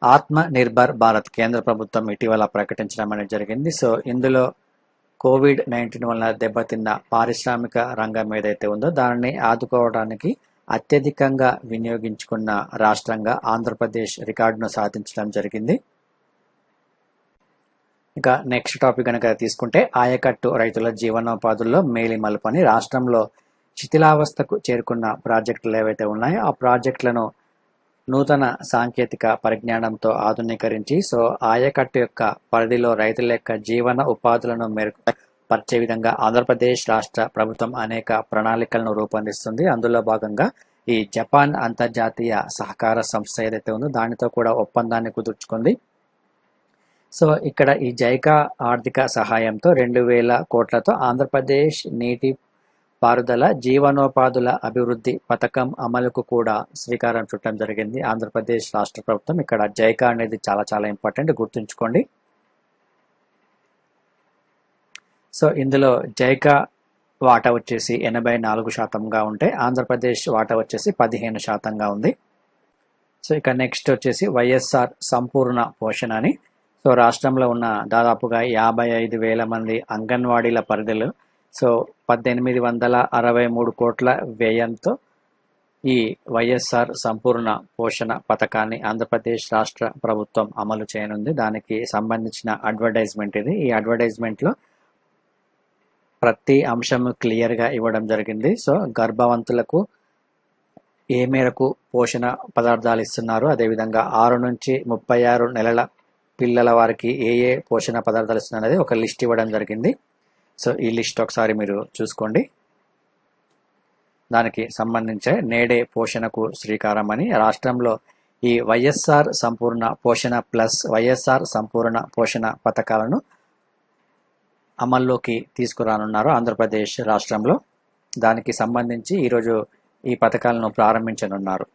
ఆత్మ నిర్భర్ భారత్ కేంద్ర ప్రభుత్వం ఇటీవల ప్రకటించడం అనేది జరిగింది. సో ఇందులో కోవిడ్-19 వలన దెబ్బతిన్న పారిశ్రామిక రంగం ఏదైతే ఉందో దానిని ఆదుకోవడానికి అత్యధికంగా వినియోగించుకున్న రాష్ట్రంగా ఆంధ్రప్రదేశ్ రికార్డును సాధించడం జరిగింది. ఇక నెక్స్ట్ టాపిక్ కనుక తీసుకుంటే ఆయకట్టు రైతుల జీవనోపాధుల్లో మేలిమలుపు అని రాష్ట్రంలో శిథిలావస్థకు చేరుకున్న ప్రాజెక్టులు ఏవైతే ఉన్నాయో ఆ ప్రాజెక్టులను నూతన సాంకేతిక పరిజ్ఞానంతో ఆధునీకరించి సో ఆయకట్టు యొక్క పరిధిలో రైతుల యొక్క జీవన ఉపాధులను మెరుగుపరిచే విధంగా ఆంధ్రప్రదేశ్ రాష్ట్ర ప్రభుత్వం అనేక ప్రణాళికలను రూపొందిస్తుంది. అందులో భాగంగా ఈ జపాన్ అంతర్జాతీయ సహకార సంస్థ ఏదైతే ఉందో దానితో కూడా ఒప్పందాన్ని కుదుర్చుకుంది. సో ఇక్కడ ఈ జైకా ఆర్థిక సహాయంతో 2000 కోట్లతో ఆంధ్రప్రదేశ్ నీటి పారుదల జీవనోపాధుల అభివృద్ధి పథకం అమలుకు కూడా శ్రీకారం చుట్టడం జరిగింది ఆంధ్రప్రదేశ్ రాష్ట్ర ప్రభుత్వం. ఇక్కడ జైకా అనేది చాలా ఇంపార్టెంట్, గుర్తుంచుకోండి. సో ఇందులో జైకా వాటా వచ్చేసి 84%గా ఉంటే ఆంధ్రప్రదేశ్ వాటా వచ్చేసి 15%గా ఉంది. సో ఇక నెక్స్ట్ వచ్చేసి వైఎస్ఆర్ సంపూర్ణ పోషణ అని. సో రాష్ట్రంలో ఉన్న దాదాపుగా 55,000 మంది అంగన్వాడీల పరిధిలో సో 1863 కోట్ల వ్యయంతో ఈ వైఎస్ఆర్ సంపూర్ణ పోషణ పథకాన్ని ఆంధ్రప్రదేశ్ రాష్ట్ర ప్రభుత్వం అమలు చేయనుంది. దానికి సంబంధించిన అడ్వర్టైజ్మెంట్ ఇది. ఈ అడ్వర్టైజ్మెంట్లో ప్రతి అంశం క్లియర్గా ఇవ్వడం జరిగింది. సో గర్భవంతులకు ఏ మేరకు పోషణ పదార్థాలు ఇస్తున్నారు, అదేవిధంగా 6 నుంచి 36 నెలల పిల్లల వారికి ఏ పోషణ పదార్థాలు ఇస్తున్నారు అనేది ఒక లిస్ట్ ఇవ్వడం జరిగింది. సో ఈ లిస్ట్ ఒకసారి మీరు చూసుకోండి. దానికి సంబంధించే నేడే పోషణకు శ్రీకారం అని రాష్ట్రంలో ఈ వైఎస్ఆర్ సంపూర్ణ పోషణ ప్లస్ వైఎస్ఆర్ సంపూర్ణ పోషణ పథకాలను అమల్లోకి తీసుకురానున్నారు ఆంధ్రప్రదేశ్ రాష్ట్రంలో. దానికి సంబంధించి ఈరోజు ఈ పథకాలను ప్రారంభించనున్నారు.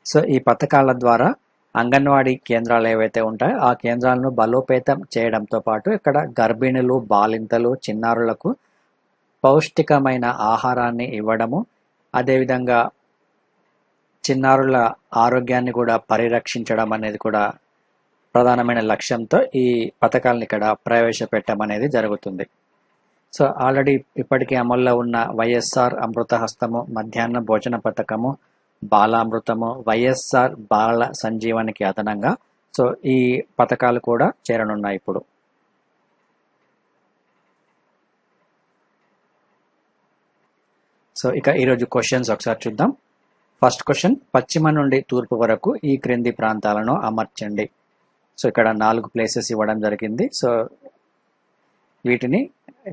సో ఈ పథకాల ద్వారా అంగన్వాడీ కేంద్రాలు ఏవైతే ఉంటాయో ఆ కేంద్రాలను బలోపేతం చేయడంతో పాటు ఇక్కడ గర్భిణులు, బాలింతలు, చిన్నారులకు పౌష్టికమైన ఆహారాన్ని ఇవ్వడము, అదేవిధంగా చిన్నారుల ఆరోగ్యాన్ని కూడా పరిరక్షించడం అనేది కూడా ప్రధానమైన లక్ష్యంతో ఈ పథకాలను ఇక్కడ ప్రవేశపెట్టడం అనేది జరుగుతుంది. సో ఆల్రెడీ ఇప్పటికీ అమల్లో ఉన్న వైఎస్ఆర్ అమృత హస్తము, మధ్యాహ్న భోజన పథకము, బాలామృతము, వైఎస్ఆర్ బాల సంజీవనికి అదనంగా సో ఈ పథకాలు కూడా చేరనున్నాయి ఇప్పుడు. సో ఇక ఈరోజు క్వశ్చన్స్ ఒకసారి చూద్దాం. ఫస్ట్ క్వశ్చన్, పశ్చిమ నుండి తూర్పు వరకు ఈ క్రింది ప్రాంతాలను అమర్చండి. సో ఇక్కడ 4 ప్లేసెస్ ఇవ్వడం జరిగింది. సో వీటిని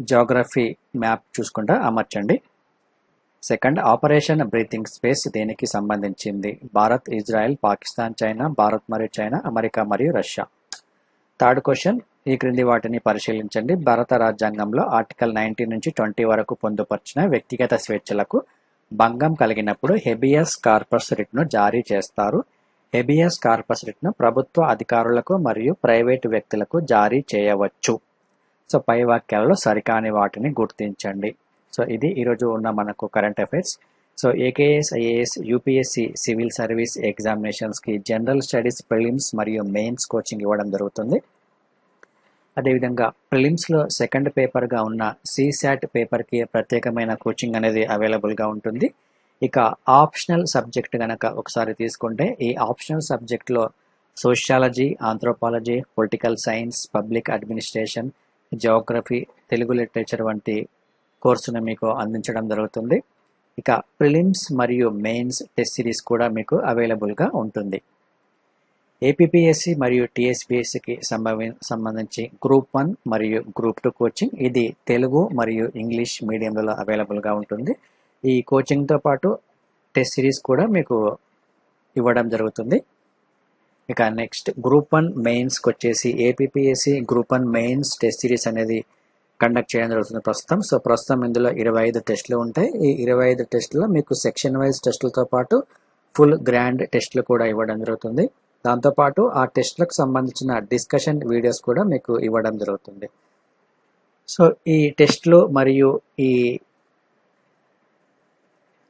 జియోగ్రఫీ మ్యాప్ చూసుకుంటా అమర్చండి. సెకండ్, ఆపరేషన్ బ్రీతింగ్ స్పేస్ దేనికి సంబంధించింది? భారత్, ఇజ్రాయెల్, పాకిస్తాన్, చైనా, భారత్ మరియు చైనా, అమెరికా మరియు రష్యా. థర్డ్ క్వశ్చన్, ఈ క్రింది వాటిని పరిశీలించండి. భారత రాజ్యాంగంలో ఆర్టికల్ 19 నుంచి 20 వరకు పొందుపరిచిన వ్యక్తిగత స్వేచ్ఛలకు భంగం కలిగినప్పుడు హెబియస్ కార్పస్ రిట్ను జారీ చేస్తారు. హెబియస్ కార్పస్ రిట్ను ప్రభుత్వ అధికారులకు మరియు ప్రైవేటు వ్యక్తులకు జారీ చేయవచ్చు. సో పై వాక్యాలలో సరికాని వాటిని గుర్తించండి. సో ఇది ఈరోజు ఉన్న మనకు current affairs. So AKS IAS UPSC civil service ఎగ్జామినేషన్స్కి జనరల్ స్టడీస్ ప్రిలిమ్స్ మరియు మెయిన్స్ కోచింగ్ ఇవ్వడం జరుగుతుంది. అదేవిధంగా ప్రిలిమ్స్లో సెకండ్ పేపర్గా ఉన్న సిశాట్ పేపర్కి ప్రత్యేకమైన కోచింగ్ అనేది అవైలబుల్గా ఉంటుంది. ఇక ఆప్షనల్ సబ్జెక్ట్ కనుక ఒకసారి తీసుకుంటే ఈ ఆప్షనల్ సబ్జెక్ట్లో sociology, anthropology, political science, public administration, Geography, Telugu literature వంటి కోర్సును మీకు అందించడం జరుగుతుంది. ఇక ప్రిలిమ్స్ మరియు మెయిన్స్ టెస్ట్ సిరీస్ కూడా మీకు అవైలబుల్గా ఉంటుంది. ఏపీపీఎస్సి మరియు టీఎస్పీఎస్సికి సంబంధించి గ్రూప్ 1 మరియు గ్రూప్ 2 కోచింగ్ ఇది తెలుగు మరియు ఇంగ్లీష్ మీడియంలలో అవైలబుల్గా ఉంటుంది. ఈ కోచింగ్తో పాటు టెస్ట్ సిరీస్ కూడా మీకు ఇవ్వడం జరుగుతుంది. ఇక నెక్స్ట్ గ్రూప్ 1 మెయిన్స్కి వచ్చేసి APPSC group 1 mains test series అనేది కండక్ట్ చేయడం జరుగుతుంది ప్రస్తుతం. సో ప్రస్తుతం ఇందులో 25 టెస్టులు ఉంటాయి. ఈ 25 టెస్టులో మీకు సెక్షన్ వైజ్ టెస్టులతో పాటు ఫుల్ గ్రాండ్ టెస్టులు కూడా ఇవ్వడం జరుగుతుంది. దాంతోపాటు ఆ టెస్టులకు సంబంధించిన డిస్కషన్ వీడియోస్ కూడా మీకు ఇవ్వడం జరుగుతుంది. సో ఈ టెస్టులు మరియు ఈ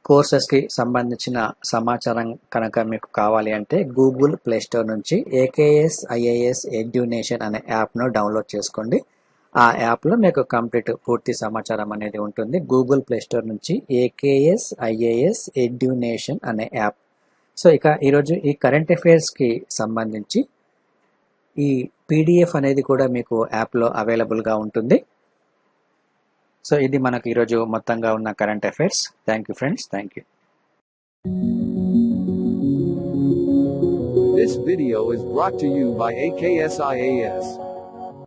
కోర్సెస్కి సంబంధించిన సమాచారం కనుక మీకు కావాలి అంటే గూగుల్ ప్లేస్టోర్ నుంచి ఏకేఎస్ ఐఏఎస్ ఎడ్యునేషన్ అనే యాప్ను డౌన్లోడ్ చేసుకోండి. ఆ యాప్లో మీకు పూర్తి సమాచారం అనేది ఉంటుంది. గూగుల్ ప్లేస్టోర్ నుంచి ఏకేఎస్ ఐఏఎస్ ఎడ్యునేషన్ అనే యాప్. సో ఇక ఈరోజు ఈ కరెంట్ అఫైర్స్కి సంబంధించి ఈ పీడిఎఫ్ అనేది కూడా మీకు యాప్లో అవైలబుల్గా ఉంటుంది. సో ఇది మనకు ఈరోజు మొత్తంగా ఉన్న current affairs. Thank you friends, thank you. This video is brought to you by AKSIAS.